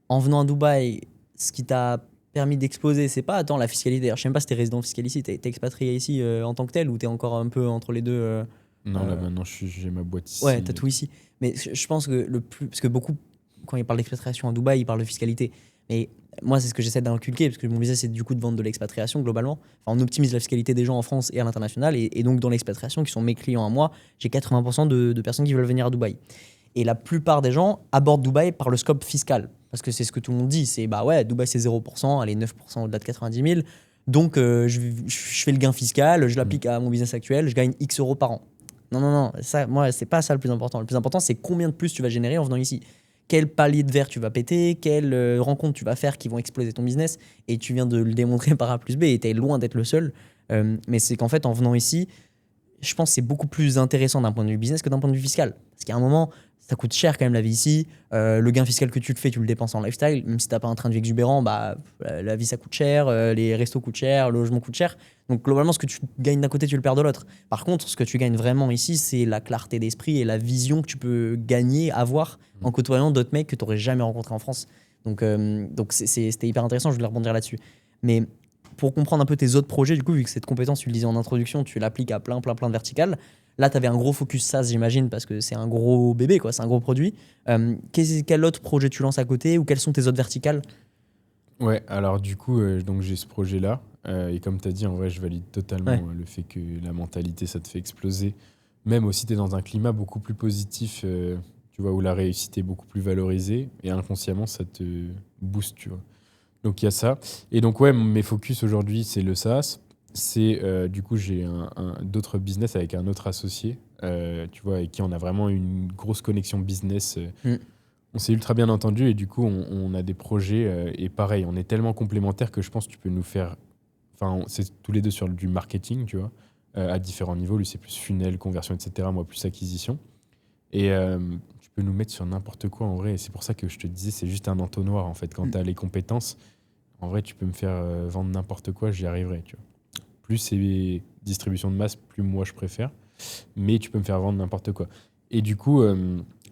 en venant à Dubaï, ce qui t'a permis d'exploser, c'est pas la fiscalité. Alors, je sais même pas si t'es résident fiscal ici, t'es expatrié ici en tant que tel ou t'es encore un peu entre les deux. Non, là maintenant j'ai ma boîte ici. Ouais, t'as tout ici. Mais je pense que parce que beaucoup, quand ils parlent d'expatriation à Dubaï, ils parlent de fiscalité. Mais moi, c'est ce que j'essaie d'inculquer, parce que mon business, c'est du coup de vendre de l'expatriation globalement. Enfin, on optimise la fiscalité des gens en France et à l'international. Et donc, dans l'expatriation, qui sont mes clients à moi, j'ai 80% de personnes qui veulent venir à Dubaï. Et la plupart des gens abordent Dubaï par le scope fiscal. Parce que c'est ce que tout le monde dit. C'est Dubaï, c'est 0%, allez, 9% au-delà de 90 000. Donc, je fais le gain fiscal, je l'applique à mon business actuel, je gagne X euros par an. Non, ça, moi, c'est pas ça le plus important. Le plus important, c'est combien de plus tu vas générer en venant ici. Quel palier de verre tu vas péter, quelles rencontres tu vas faire qui vont exploser ton business. Et tu viens de le démontrer par A plus B et tu es loin d'être le seul. Mais c'est qu'en fait, en venant ici, je pense que c'est beaucoup plus intéressant d'un point de vue business que d'un point de vue fiscal. Parce qu'à un moment, ça coûte cher quand même la vie ici. Le gain fiscal que tu te fais, tu le dépenses en lifestyle. Même si tu n'as pas un train de vie exubérant, la vie ça coûte cher, les restos coûtent cher, le logement coûte cher. Donc globalement, ce que tu gagnes d'un côté, tu le perds de l'autre. Par contre, ce que tu gagnes vraiment ici, c'est la clarté d'esprit et la vision que tu peux gagner, avoir en côtoyant d'autres mecs que tu n'aurais jamais rencontrés en France. Donc c'était hyper intéressant, je voulais rebondir là-dessus. Mais pour comprendre un peu tes autres projets, du coup, vu que cette compétence, tu le disais en introduction, tu l'appliques à plein de verticales. Là, tu avais un gros focus SaaS, j'imagine, parce que c'est un gros bébé, quoi, c'est un gros produit. Quel autre projet tu lances à côté ou quelles sont tes autres verticales ? Ouais, alors du coup, donc j'ai ce projet-là. Et comme tu as dit, en vrai, je valide totalement le fait que la mentalité, ça te fait exploser. Même aussi, tu es dans un climat beaucoup plus positif, tu vois, où la réussite est beaucoup plus valorisée. Et inconsciemment, ça te booste, tu vois. Donc, il y a ça. Et donc, ouais, mes focus aujourd'hui, c'est le SaaS. C'est, du coup, j'ai d'autres business avec un autre associé, tu vois, avec qui on a vraiment une grosse connexion business. On s'est ultra bien entendu et du coup, on a des projets. Et pareil, on est tellement complémentaires que je pense que tu peux nous faire. Enfin, c'est tous les deux sur du marketing, tu vois, à différents niveaux. Lui, c'est plus funnel, conversion, etc. Moi, plus acquisition. Et tu peux nous mettre sur n'importe quoi en vrai. Et c'est pour ça que je te disais, c'est juste un entonnoir en fait. Quand tu as les compétences, en vrai, tu peux me faire vendre n'importe quoi, j'y arriverai, tu vois. Plus c'est distribution de masse, plus moi je préfère. Mais tu peux me faire vendre n'importe quoi. Et du coup,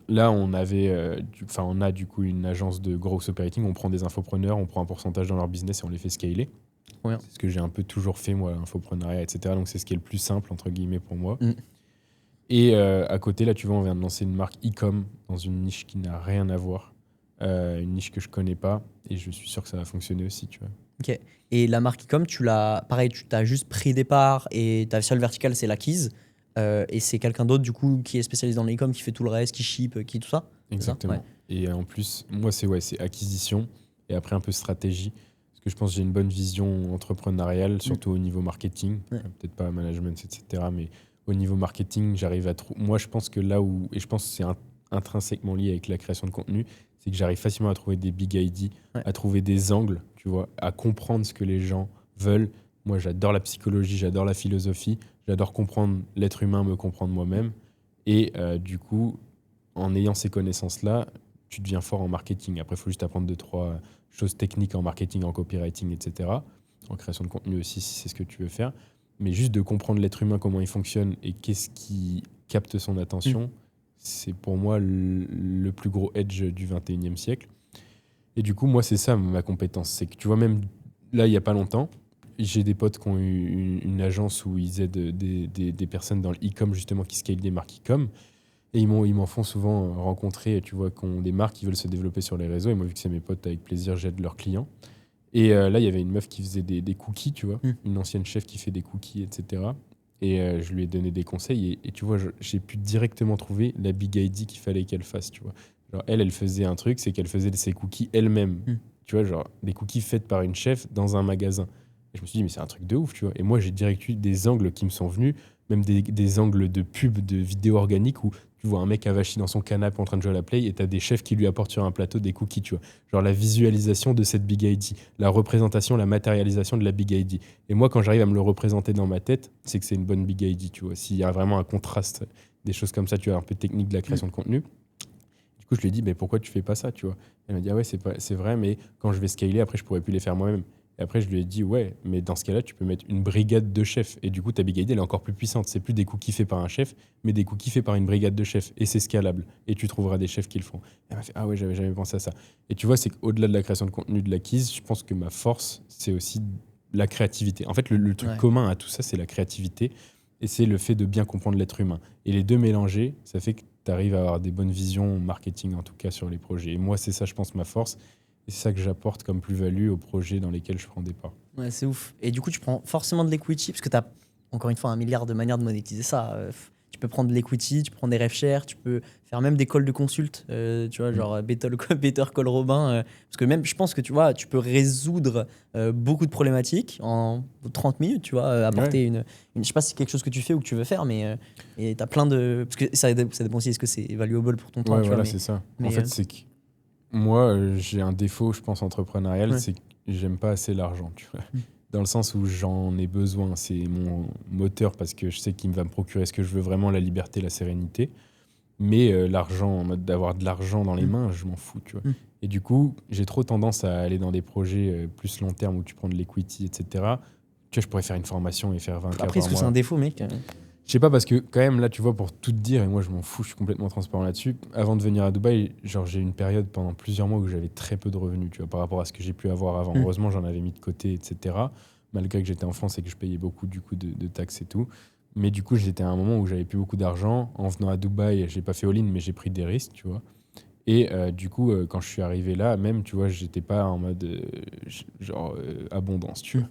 là, on avait, on a du coup une agence de growth operating. On prend des infopreneurs, on prend un pourcentage dans leur business et on les fait scaler. Ouais. C'est ce que j'ai un peu toujours fait, moi, l'infoprenariat, etc. Donc, c'est ce qui est le plus simple, entre guillemets, pour moi. Et à côté, là, tu vois, on vient de lancer une marque e-com dans une niche qui n'a rien à voir. Une niche que je connais pas. Et je suis sûr que ça va fonctionner aussi, tu vois. Ok. Et la marque e-com, pareil, tu t'as juste pris des parts et ta seule verticale, c'est l'acquise. Et c'est quelqu'un d'autre, du coup, qui est spécialisé dans l'e-com, qui fait tout le reste, qui ship, qui tout ça. Exactement. Ouais. Et en plus, moi, c'est acquisition et après un peu stratégie. Parce que je pense que j'ai une bonne vision entrepreneuriale, surtout au niveau marketing. Ouais. Peut-être pas management, etc. Mais au niveau marketing, j'arrive à trouver. Moi, je pense que là où. Et je pense que c'est intrinsèquement lié avec la création de contenu, c'est que j'arrive facilement à trouver des big ID, à trouver des angles, tu vois, à comprendre ce que les gens veulent. Moi, j'adore la psychologie, j'adore la philosophie, j'adore comprendre l'être humain, me comprendre moi-même. Et du coup, en ayant ces connaissances-là, tu deviens fort en marketing. Après, il faut juste apprendre 2-3 choses techniques en marketing, en copywriting, etc. En création de contenu aussi, si c'est ce que tu veux faire. Mais juste de comprendre l'être humain, comment il fonctionne et qu'est-ce qui capte son attention, c'est pour moi le plus gros edge du 21e siècle. Et du coup, moi, c'est ça ma compétence. C'est que tu vois, même là, il n'y a pas longtemps, j'ai des potes qui ont eu une agence où ils aident des personnes dans le e-com, justement, qui scalent des marques e-com. Et ils m'en font souvent rencontrer, tu vois, qui ont des marques qui veulent se développer sur les réseaux. Et moi, vu que c'est mes potes, avec plaisir, j'aide leurs clients. Et là, il y avait une meuf qui faisait des cookies, tu vois, une ancienne chef qui fait des cookies, etc. Et je lui ai donné des conseils. Et tu vois, j'ai pu directement trouver la big idea qu'il fallait qu'elle fasse, tu vois. Genre, elle faisait un truc, c'est qu'elle faisait ses cookies elle-même. Tu vois, genre, des cookies faites par une chef dans un magasin. Et je me suis dit, mais c'est un truc de ouf, tu vois. Et moi, j'ai direct eu des angles qui me sont venus, même des angles de pub, de vidéos organiques où tu vois un mec avachi dans son canapé en train de jouer à la play et t'as des chefs qui lui apportent sur un plateau des cookies, tu vois. Genre la visualisation de cette big idea, la représentation, la matérialisation de la big idea. Et moi, quand j'arrive à me le représenter dans ma tête, c'est que c'est une bonne big idea, tu vois. S'il y a vraiment un contraste, des choses comme ça, tu vois, un peu technique de la création de contenu. Du coup, je lui ai dit, mais pourquoi tu fais pas ça, tu vois. Elle m'a dit, ah ouais, c'est vrai, mais quand je vais scaler, après, je pourrais plus les faire moi-même. Et après, je lui ai dit, ouais, mais dans ce cas-là, tu peux mettre une brigade de chefs. Et du coup, ta big idea, elle est encore plus puissante. C'est plus des cookies faits par un chef, mais des cookies faits par une brigade de chefs. Et c'est scalable. Et tu trouveras des chefs qui le font. Et elle m'a fait, ah ouais, j'avais jamais pensé à ça. Et tu vois, c'est qu'au-delà de la création de contenu, de l'acquise, je pense que ma force, c'est aussi la créativité. En fait, le truc commun à tout ça, c'est la créativité. Et c'est le fait de bien comprendre l'être humain. Et les deux mélangés, ça fait que tu arrives à avoir des bonnes visions marketing, en tout cas, sur les projets. Et moi, c'est ça, je pense, ma force. Et c'est ça que j'apporte comme plus-value aux projets dans lesquels je prends des parts. Ouais, c'est ouf. Et du coup, tu prends forcément de l'equity, parce que tu as, encore une fois, 1 milliard de manières de monétiser ça. Tu peux prendre de l'equity, tu peux prendre des ref shares, tu peux faire même des calls de consulte, tu vois, genre Better Call Robin. Parce que même, je pense que tu vois, tu peux résoudre beaucoup de problématiques en 30 minutes, tu vois, apporter une. Je sais pas si c'est quelque chose que tu fais ou que tu veux faire, mais tu as plein de. Parce que ça dépend aussi, est-ce que c'est valuable pour ton temps, tu voilà, vois, c'est ça. Mais, en fait, c'est que moi, j'ai un défaut, je pense, entrepreneurial, c'est que j'aime pas assez l'argent, tu vois. Dans le sens où j'en ai besoin, c'est mon moteur parce que je sais qu'il va me procurer ce que je veux vraiment, la liberté, la sérénité. Mais l'argent, en mode d'avoir de l'argent dans les mains, je m'en fous, tu vois. Et du coup, j'ai trop tendance à aller dans des projets plus long terme où tu prends de l'equity, etc. Tu vois, je pourrais faire une formation et faire 20K par mois. Après, est-ce que c'est un défaut, mec? Je sais pas, parce que quand même, là, tu vois, pour tout te dire, et moi je m'en fous, je suis complètement transparent là-dessus, avant de venir à Dubaï, genre j'ai eu une période pendant plusieurs mois où j'avais très peu de revenus, tu vois, par rapport à ce que j'ai pu avoir avant. Heureusement, j'en avais mis de côté, etc. Malgré que j'étais en France et que je payais beaucoup du coup de taxes et tout. Mais du coup, j'étais à un moment où j'avais plus beaucoup d'argent. En venant à Dubaï, j'ai pas fait all-in, mais j'ai pris des risques, tu vois. Et du coup, quand je suis arrivé là, même, tu vois, j'étais pas en mode abondance, tu vois.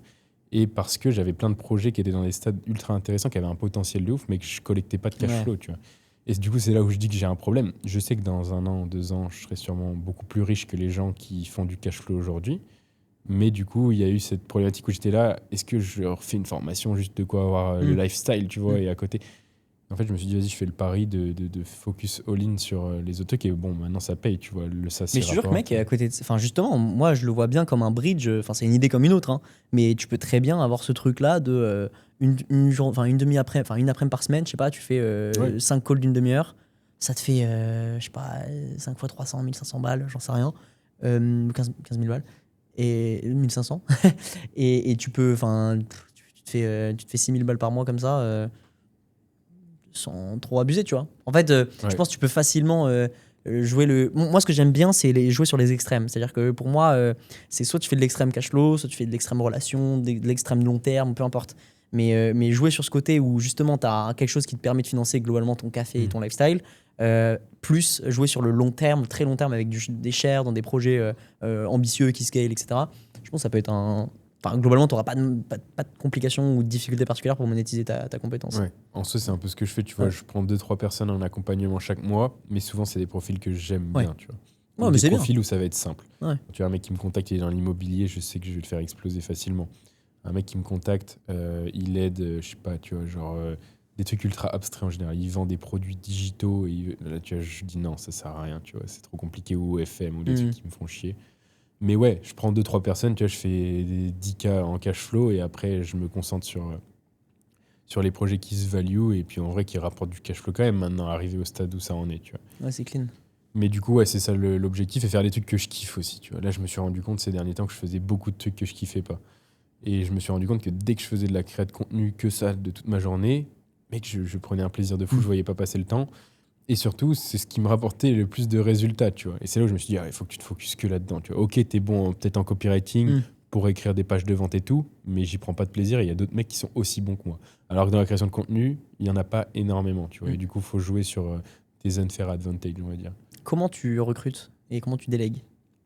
Et parce que j'avais plein de projets qui étaient dans des stades ultra intéressants, qui avaient un potentiel de ouf, mais que je collectais pas de cash Ouais. flow, tu vois. Et du coup, c'est là où je dis que j'ai un problème. Je sais que dans 1 an, 2 ans, je serai sûrement beaucoup plus riche que les gens qui font du cash flow aujourd'hui. Mais du coup, il y a eu cette problématique où j'étais là, est-ce que je refais une formation juste de quoi avoir le lifestyle, tu vois, et à côté. En fait, je me suis dit, vas-y, je fais le pari de focus all-in sur les autres trucs. Et bon, maintenant, ça paye, tu vois. Le SaaS, Mais je suis sûr que mec, à côté de... Enfin, justement, moi, je le vois bien comme un bridge. Enfin, c'est une idée comme une autre, hein. Mais tu peux très bien avoir ce truc-là de une demi-après, enfin, une après-midi par semaine, je sais pas, tu fais Ouais. 5 calls d'une demi-heure. Ça te fait, je sais pas, 5 fois 300, 1500 balles, j'en sais rien. 15 000 balles. Et 1500. et tu peux, enfin, tu te fais 6000 balles par mois comme ça, sans trop abuser, tu vois. En fait, je Ouais. pense que tu peux facilement jouer le. Moi, ce que j'aime bien, c'est jouer sur les extrêmes. C'est-à-dire que pour moi, c'est soit tu fais de l'extrême cash flow, soit tu fais de l'extrême relation, de l'extrême long terme, peu importe. Mais jouer sur ce côté où justement tu as quelque chose qui te permet de financer globalement ton café et ton lifestyle, plus jouer sur le long terme, très long terme, avec des shares dans des projets ambitieux qui scale, etc. Je pense que ça peut être un. Enfin, globalement, tu n'auras pas de complications ou de difficultés particulières pour monétiser ta compétence. Ouais. En soi, c'est un peu ce que je fais, tu vois. Ouais. Je prends 2-3 personnes en accompagnement chaque mois, mais souvent, c'est des profils que j'aime Ouais. bien, tu vois. Ouais, Ou mais des c'est bien. profils où ça va être simple. Ouais. Tu vois, un mec qui me contacte, il est dans l'immobilier, je sais que je vais le faire exploser facilement. Un mec qui me contacte, il aide, je sais pas, tu vois, genre des trucs ultra abstraits en général. Il vend des produits digitaux, et là, tu vois, je dis non, ça sert à rien, tu vois, c'est trop compliqué, ou FM, ou des trucs qui me font chier. Mais ouais, je prends 2-3 personnes, tu vois, je fais des 10K en cash flow, et après, je me concentre sur les projets qui se value, et puis en vrai, qui rapportent du cash flow quand même, maintenant, arrivé au stade où ça en est, tu vois. Ouais, c'est clean. Mais du coup, ouais, c'est ça l'objectif, et faire des trucs que je kiffe aussi, tu vois. Là, je me suis rendu compte ces derniers temps que je faisais beaucoup de trucs que je kiffais pas. Et je me suis rendu compte que dès que je faisais de la création de contenu, que ça, de toute ma journée, mec, je prenais un plaisir de fou, je voyais pas passer le temps. Et surtout, c'est ce qui me rapportait le plus de résultats, tu vois. Et c'est là où je me suis dit, il faut que tu te focuses que là-dedans, tu vois. Ok, t'es bon peut-être en copywriting pour écrire des pages de vente et tout, mais j'y prends pas de plaisir, et il y a d'autres mecs qui sont aussi bons que moi. Alors que dans la création de contenu, il y en a pas énormément, tu vois. Et du coup, il faut jouer sur tes unfair advantage, on va dire. Comment tu recrutes et comment tu délègues?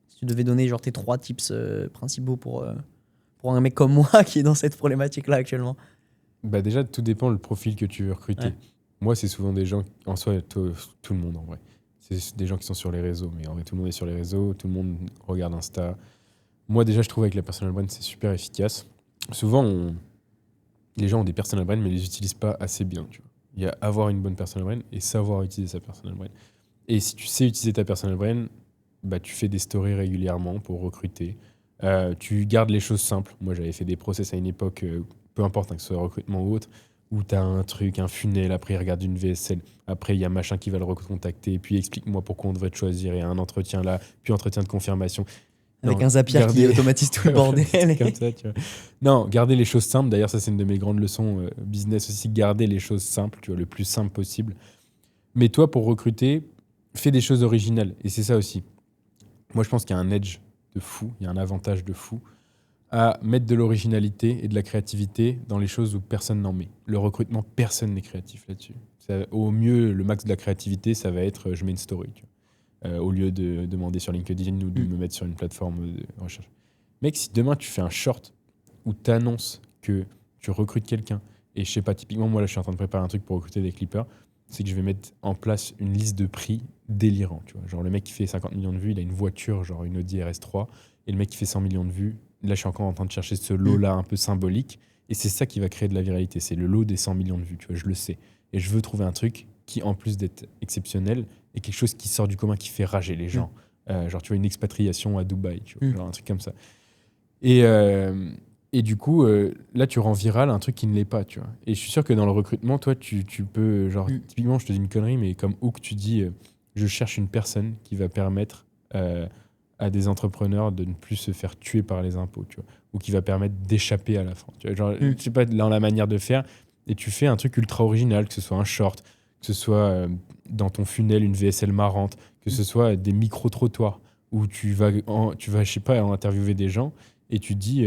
Si tu devais donner genre tes 3 tips principaux pour un mec comme moi qui est dans cette problématique-là actuellement. Bah déjà, tout dépend le profil que tu veux recruter. Ouais. Moi, c'est souvent des gens, en soi, tout le monde en vrai. C'est des gens qui sont sur les réseaux, mais en vrai, tout le monde est sur les réseaux, tout le monde regarde Insta. Moi, déjà, je trouve avec la personal brand, c'est super efficace. Souvent, les gens ont des personal brands, mais ils les utilisent pas assez bien, tu vois. Il y a avoir une bonne personal brand et savoir utiliser sa personal brand. Et si tu sais utiliser ta personal brand, bah, tu fais des stories régulièrement pour recruter. Tu gardes les choses simples. Moi, j'avais fait des process à une époque, peu importe, hein, que ce soit recrutement ou autre, où tu as un truc, un funnel, après il regarde une VSL, après il y a machin qui va le recontacter, puis explique-moi pourquoi on devrait te choisir, et un entretien là, puis entretien de confirmation. Avec Non, un Zapier qui gardez- automatise tout le bordel. C'est comme ça, tu vois. Non, garder les choses simples. D'ailleurs, ça, c'est une de mes grandes leçons business aussi. Garder les choses simples, tu vois, le plus simple possible. Mais toi, pour recruter, fais des choses originales. Et c'est ça aussi. Moi, je pense qu'il y a un edge de fou, il y a un avantage de fou à mettre de l'originalité et de la créativité dans les choses où personne n'en met. Le recrutement, personne n'est créatif là-dessus. Au mieux, le max de la créativité, ça va être je mets une story, tu vois. Au lieu de demander sur LinkedIn ou de me mettre sur une plateforme de recherche. Mec, si demain tu fais un short où tu annonces que tu recrutes quelqu'un, et je sais pas, typiquement, moi là, je suis en train de préparer un truc pour recruter des clippers, c'est que je vais mettre en place une liste de prix délirant, tu vois. Genre, le mec qui fait 50 millions de vues, il a une voiture, genre une Audi RS3, et le mec qui fait 100 millions de vues, là, je suis encore en train de chercher ce lot-là un peu symbolique, et c'est ça qui va créer de la viralité, c'est le lot des 100 millions de vues, tu vois, je le sais. Et je veux trouver un truc qui, en plus d'être exceptionnel, est quelque chose qui sort du commun, qui fait rager les gens. Genre, tu vois, une expatriation à Dubaï, tu vois, genre un truc comme ça. Et du coup, là, tu rends viral un truc qui ne l'est pas, tu vois. Et je suis sûr que dans le recrutement, toi, tu peux, genre, typiquement, je te dis une connerie, mais comme hook, tu dis, je cherche une personne qui va permettre à des entrepreneurs de ne plus se faire tuer par les impôts, tu vois, ou qui va permettre d'échapper à la France. Tu vois, genre, je sais pas, dans la manière de faire, et tu fais un truc ultra original, que ce soit un short, que ce soit dans ton funnel une VSL marrante, que ce soit des micro-trottoirs, où tu vas, je sais pas, interviewer des gens, et tu dis,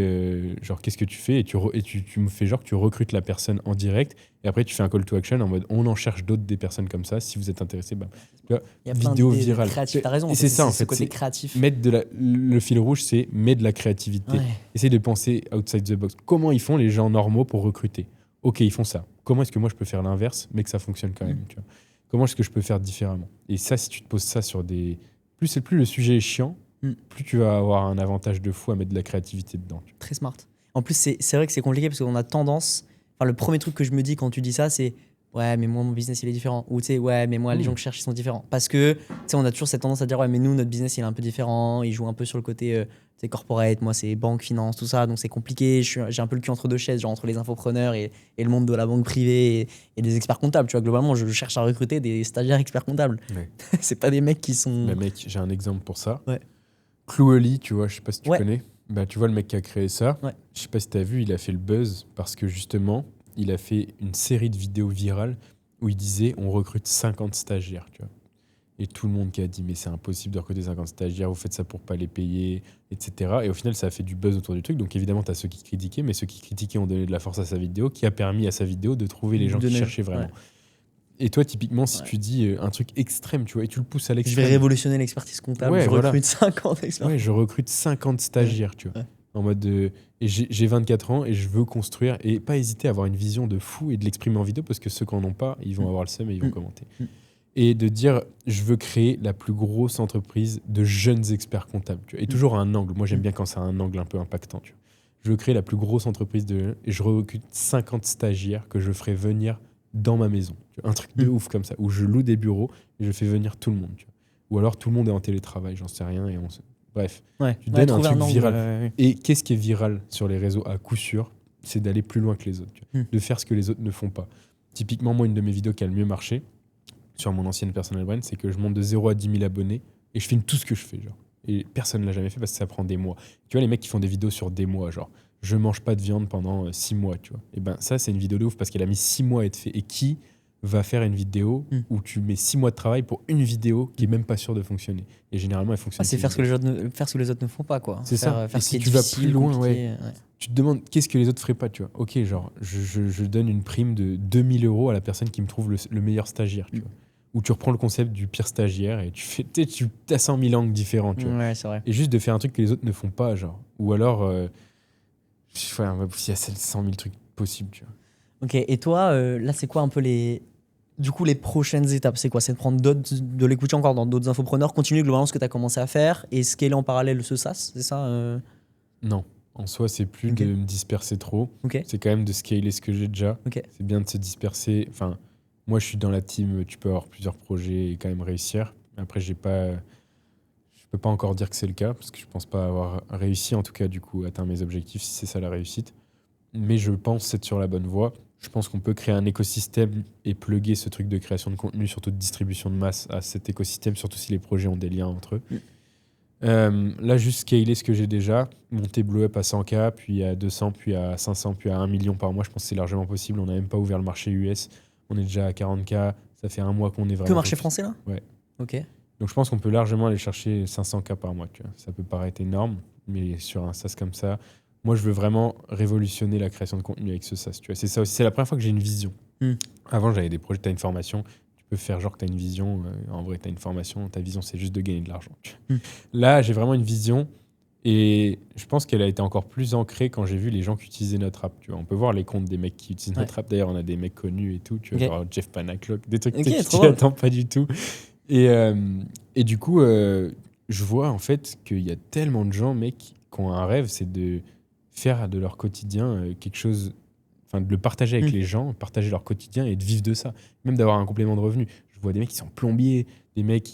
genre, qu'est-ce que tu fais et tu me fais genre que tu recrutes la personne en direct et après tu fais un call to action en mode on en cherche d'autres des personnes comme ça. Si vous êtes intéressé, bah, tu vois, Il y a plein vidéo d'idées virale. créatives. T'as raison. Et c'est ça, en fait. Ce côté C'est créatif. le fil rouge, c'est mettre de la créativité. Ouais. Essaye de penser outside the box. Comment ils font les gens normaux pour recruter? Ok, ils font ça. Comment est-ce que moi je peux faire l'inverse, mais que ça fonctionne quand même, tu vois? Comment est-ce que je peux faire différemment? Et ça, si tu te poses ça sur des. Plus le sujet est chiant, plus tu vas avoir un avantage de fou à mettre de la créativité dedans. Très smart. En plus, c'est vrai que c'est compliqué parce qu'on a tendance. Enfin, le premier truc que je me dis quand tu dis ça, c'est ouais, mais moi, mon business, il est différent. Ou tu sais, ouais, mais moi, les gens que je cherche, ils sont différents. Parce que, tu sais, on a toujours cette tendance à dire ouais, mais nous, notre business, il est un peu différent. Il joue un peu sur le côté, tu sais, corporate. Moi, c'est banque, finance, tout ça. Donc, c'est compliqué. J'ai un peu le cul entre deux chaises, genre entre les infopreneurs et le monde de la banque privée et des experts comptables. Tu vois, globalement, je cherche à recruter des stagiaires experts comptables. Ouais. C'est pas des mecs qui sont. Bah, mec, j'ai un exemple pour ça. Ouais. Clouely, tu vois, je sais pas si tu Ouais. connais. Bah, tu vois le mec qui a créé ça. Ouais. Je sais pas si tu as vu, il a fait le buzz parce que justement, il a fait une série de vidéos virales où il disait on recrute 50 stagiaires, tu vois. Et tout le monde qui a dit mais c'est impossible de recruter 50 stagiaires, vous faites ça pour pas les payer, etc. Et au final, ça a fait du buzz autour du truc. Donc évidemment, tu as ceux qui critiquaient, mais ceux qui critiquaient ont donné de la force à sa vidéo, qui a permis à sa vidéo de trouver les gens qui cherchaient vraiment. Ouais. Et toi, typiquement, si Ouais. tu dis un truc extrême, tu vois, et tu le pousses à Je vais l'extrême. révolutionner l'expertise comptable. Ouais, je voilà. recrute 50 experts. Ouais, je recrute 50 stagiaires, tu vois. Ouais. En mode et j'ai 24 ans et je veux construire et pas hésiter à avoir une vision de fou et de l'exprimer en vidéo parce que ceux qui n'en ont pas, ils vont avoir le seum et ils vont commenter. Et de dire, je veux créer la plus grosse entreprise de jeunes experts comptables. Tu vois. Et toujours à un angle. Moi, j'aime bien quand c'est un angle un peu impactant. Tu vois. Je veux créer la plus grosse entreprise et je recrute 50 stagiaires que je ferai venir dans ma maison. Tu vois. Un truc de ouf comme ça, où je loue des bureaux et je fais venir tout le monde. Tu vois. Ou alors tout le monde est en télétravail, j'en sais rien. Bref, Ouais. tu donnes un trouver truc angle, viral. Et qu'est-ce qui est viral sur les réseaux à coup sûr? C'est d'aller plus loin que les autres. Tu vois. De faire ce que les autres ne font pas. Typiquement, moi, une de mes vidéos qui a le mieux marché, sur mon ancienne personal brand, c'est que je monte de 0 à 10 000 abonnés et je filme tout ce que je fais. Genre. Et personne ne l'a jamais fait parce que ça prend des mois. Tu vois, les mecs qui font des vidéos sur des mois, genre, je mange pas de viande pendant 6 mois, tu vois. Et ben ça, c'est une vidéo de ouf parce qu'elle a mis 6 mois à être faite. Et qui va faire une vidéo où tu mets 6 mois de travail pour une vidéo qui est même pas sûre de fonctionner? Et généralement, elle fonctionne. C'est faire ce que les autres ne font pas, quoi. C'est ça. Faire Et ce si qui est tu vas difficile, plus loin, compliqué, tu te demandes qu'est-ce que les autres feraient pas, tu vois. Ok, genre, je donne une prime de 2000 € à la personne qui me trouve le meilleur stagiaire, tu vois. Où tu reprends le concept du pire stagiaire et tu as 100 000 angles différents, tu vois. Ouais, c'est vrai. Et juste de faire un truc que les autres ne font pas, genre. Ou alors, il y a 100 000 trucs possibles, tu vois. Ok, et toi, là, c'est quoi un peu les prochaines étapes? C'est quoi? C'est de prendre de l'écouter encore dans d'autres infopreneurs, continuer globalement ce que tu as commencé à faire et scaler en parallèle ce SaaS, c'est ça Non. En soi, c'est plus de me disperser trop. Ok. C'est quand même de scaler ce que j'ai déjà. Ok. C'est bien de se disperser. Enfin, moi, je suis dans la team, tu peux avoir plusieurs projets et quand même réussir. Après, je peux pas encore dire que c'est le cas parce que je pense pas avoir réussi, en tout cas, du coup, atteindre mes objectifs, si c'est ça la réussite. Mais je pense être sur la bonne voie. Je pense qu'on peut créer un écosystème et plugger ce truc de création de contenu, surtout de distribution de masse, à cet écosystème, surtout si les projets ont des liens entre eux. Là, juste scaler ce que j'ai déjà, monter Blow Up à 100K, puis à 200, puis à 500, puis à 1 million par mois, je pense que c'est largement possible. On n'a même pas ouvert le marché US. On est déjà à 40K. Ça fait un mois qu'on est vraiment... Que marché français, là? Ouais. Ok. Donc je pense qu'on peut largement aller chercher 500K par mois. Tu vois. Ça peut paraître énorme, mais sur un SaaS comme ça, moi, je veux vraiment révolutionner la création de contenu avec ce SaaS. Tu vois. C'est ça aussi. C'est la première fois que j'ai une vision. Avant, j'avais des projets, tu as une formation. Tu peux faire genre que tu as une vision. En vrai, tu as une formation. Ta vision, c'est juste de gagner de l'argent. Là, j'ai vraiment une vision. Et je pense qu'elle a été encore plus ancrée quand j'ai vu les gens qui utilisaient notre app. Tu vois. On peut voir les comptes des mecs qui utilisent notre app. D'ailleurs, on a des mecs connus et tout. Tu vois, genre Jeff Panaclock, des trucs que tu t'y attends pas du tout. Et du coup, je vois en fait qu'il y a tellement de gens, mec, qui ont un rêve, c'est de faire de leur quotidien quelque chose, enfin de le partager avec les gens, partager leur quotidien et de vivre de ça, même d'avoir un complément de revenu. Je vois des mecs qui sont plombiers, des mecs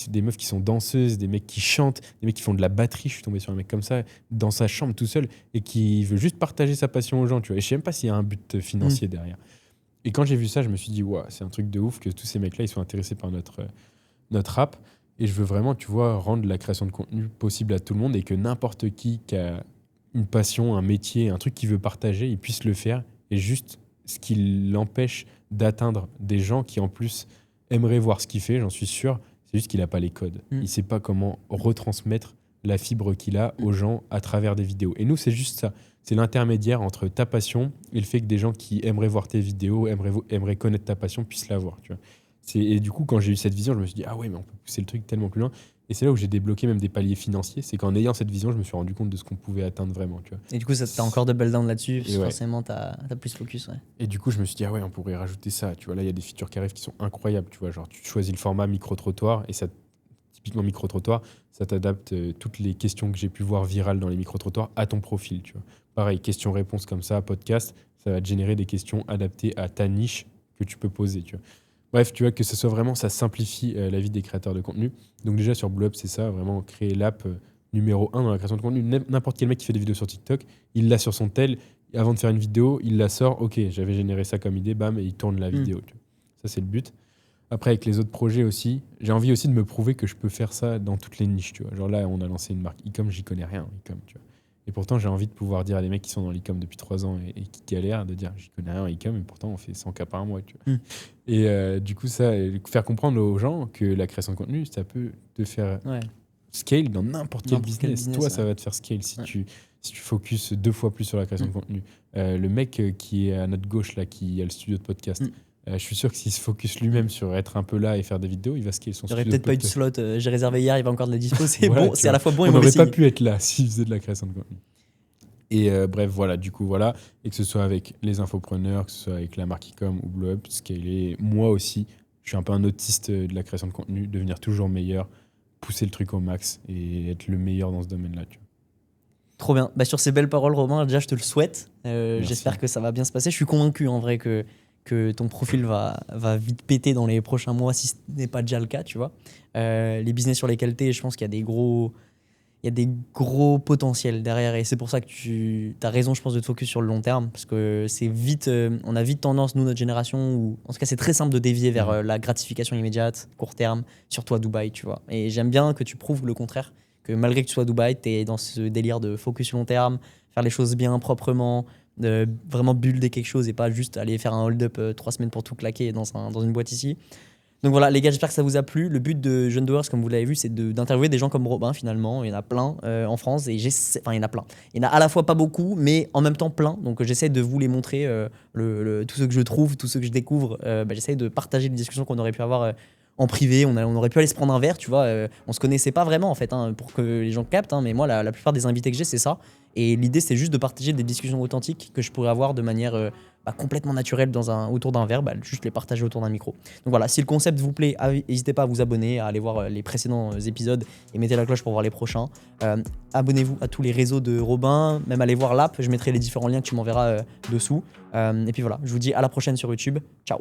des meufs qui sont danseuses, des mecs qui chantent, des mecs qui font de la batterie. Je suis tombé sur un mec comme ça dans sa chambre tout seul et qui veut juste partager sa passion aux gens, tu vois. Et je sais même pas s'il y a un but financier derrière. Et quand j'ai vu ça, je me suis dit ouais, c'est un truc de ouf que tous ces mecs-là ils sont intéressés par notre app. Et je veux vraiment, tu vois, rendre la création de contenu possible à tout le monde et que n'importe qui a une passion, un métier, un truc qu'il veut partager, il puisse le faire. Et juste ce qui l'empêche d'atteindre des gens qui, en plus, aimeraient voir ce qu'il fait, j'en suis sûr, c'est juste qu'il n'a pas les codes. Il ne sait pas comment retransmettre la fibre qu'il a aux gens à travers des vidéos. Et nous, c'est juste ça. C'est l'intermédiaire entre ta passion et le fait que des gens qui aimeraient voir tes vidéos, aimeraient connaître ta passion, puissent la voir. Tu vois. Et du coup, quand j'ai eu cette vision, je me suis dit, ah ouais, mais on peut pousser le truc tellement plus loin. Et c'est là où j'ai débloqué même des paliers financiers. C'est qu'en ayant cette vision, je me suis rendu compte de ce qu'on pouvait atteindre vraiment. Tu vois. Et du coup, t'as encore double down là-dessus, parce que ouais. forcément, t'as plus focus. Ouais. Et du coup, je me suis dit, ah ouais, on pourrait rajouter ça. Tu vois, là, il y a des features qui arrivent qui sont incroyables. Tu vois, genre, tu choisis le format micro-trottoir et ça, typiquement micro-trottoir, ça t'adapte toutes les questions que j'ai pu voir virales dans les micro-trottoirs à ton profil. Tu vois. Pareil, questions-réponses comme ça, podcast, ça va te générer des questions adaptées à ta niche que tu peux poser. Tu vois. Bref, tu vois, que ce soit vraiment, ça simplifie la vie des créateurs de contenu. Donc déjà, sur Blow Up, c'est ça, vraiment créer l'app numéro 1 dans la création de contenu. N'importe quel mec qui fait des vidéos sur TikTok, il l'a sur son tel, avant de faire une vidéo, il la sort, ok, j'avais généré ça comme idée, bam, et il tourne la vidéo. Tu vois. Ça, c'est le but. Après, avec les autres projets aussi, j'ai envie aussi de me prouver que je peux faire ça dans toutes les niches. Tu vois. Genre là, on a lancé une marque e-com, j'y connais rien, e-com, tu vois. Et pourtant, j'ai envie de pouvoir dire à des mecs qui sont dans l'e-com depuis 3 ans et qui galèrent, de dire j'y connais rien en e-com, et pourtant on fait 100K par mois. Tu vois. Et du coup, ça, faire comprendre aux gens que la création de contenu, ça peut te faire scale dans n'importe quel business. Toi, ça va te faire scale si tu focuses 2 fois plus sur la création de contenu. Le mec qui est à notre gauche, là, qui a le studio de podcast, je suis sûr que s'il se focus lui-même sur être un peu là et faire des vidéos, il va scaler son studio. Il n'y aurait peut-être pas eu de slot. J'ai réservé hier, il va encore de la dispo. C'est voilà, bon, c'est à la fois bon et on mauvais signe. n'aurait pas pu être là s'il faisait de la création de contenu. Et bref, voilà, du coup, voilà. Et que ce soit avec les infopreneurs, que ce soit avec la marque e-com ou Blow Up, scaler. Moi aussi, je suis un peu un autiste de la création de contenu, devenir toujours meilleur, pousser le truc au max et être le meilleur dans ce domaine-là. Tu vois. Trop bien. Bah, sur ces belles paroles, Robin, déjà, je te le souhaite. J'espère que ça va bien se passer. Je suis convaincu, en vrai, que ton profil va vite péter dans les prochains mois, si ce n'est pas déjà le cas, tu vois. Les business sur lesquels tu es, je pense qu'il y a des gros potentiels derrière, et c'est pour ça que tu as raison, je pense, de te focus sur le long terme, parce que c'est vite, on a vite tendance, nous, notre génération, ou en tout cas c'est très simple de dévier vers la gratification immédiate, court terme, surtout à Dubaï, tu vois. Et j'aime bien que tu prouves le contraire, que malgré que tu sois à Dubaï, tu es dans ce délire de focus long terme, faire les choses bien, proprement, de vraiment builder quelque chose et pas juste aller faire un hold-up 3 semaines pour tout claquer dans une boîte ici. Donc voilà, les gars, j'espère que ça vous a plu. Le but de Jeune Doers, comme vous l'avez vu, c'est d'interviewer des gens comme Robin, finalement. Il y en a plein en France. Et il y en a plein. Il y en a à la fois pas beaucoup, mais en même temps plein. Donc j'essaie de vous les montrer, tout ce que je trouve, tout ce que je découvre. J'essaie de partager les discussions qu'on aurait pu avoir en privé. On aurait pu aller se prendre un verre, tu vois. On se connaissait pas vraiment, en fait, pour que les gens captent. Mais moi, la plupart des invités que j'ai, c'est ça. Et l'idée, c'est juste de partager des discussions authentiques que je pourrais avoir de manière complètement naturelle autour d'un verre, juste les partager autour d'un micro. Donc voilà, si le concept vous plaît, n'hésitez pas à vous abonner, à aller voir les précédents épisodes et mettez la cloche pour voir les prochains. Abonnez-vous à tous les réseaux de Robin, même allez voir l'app, je mettrai les différents liens que tu m'enverras dessous. Et puis voilà, je vous dis à la prochaine sur YouTube. Ciao.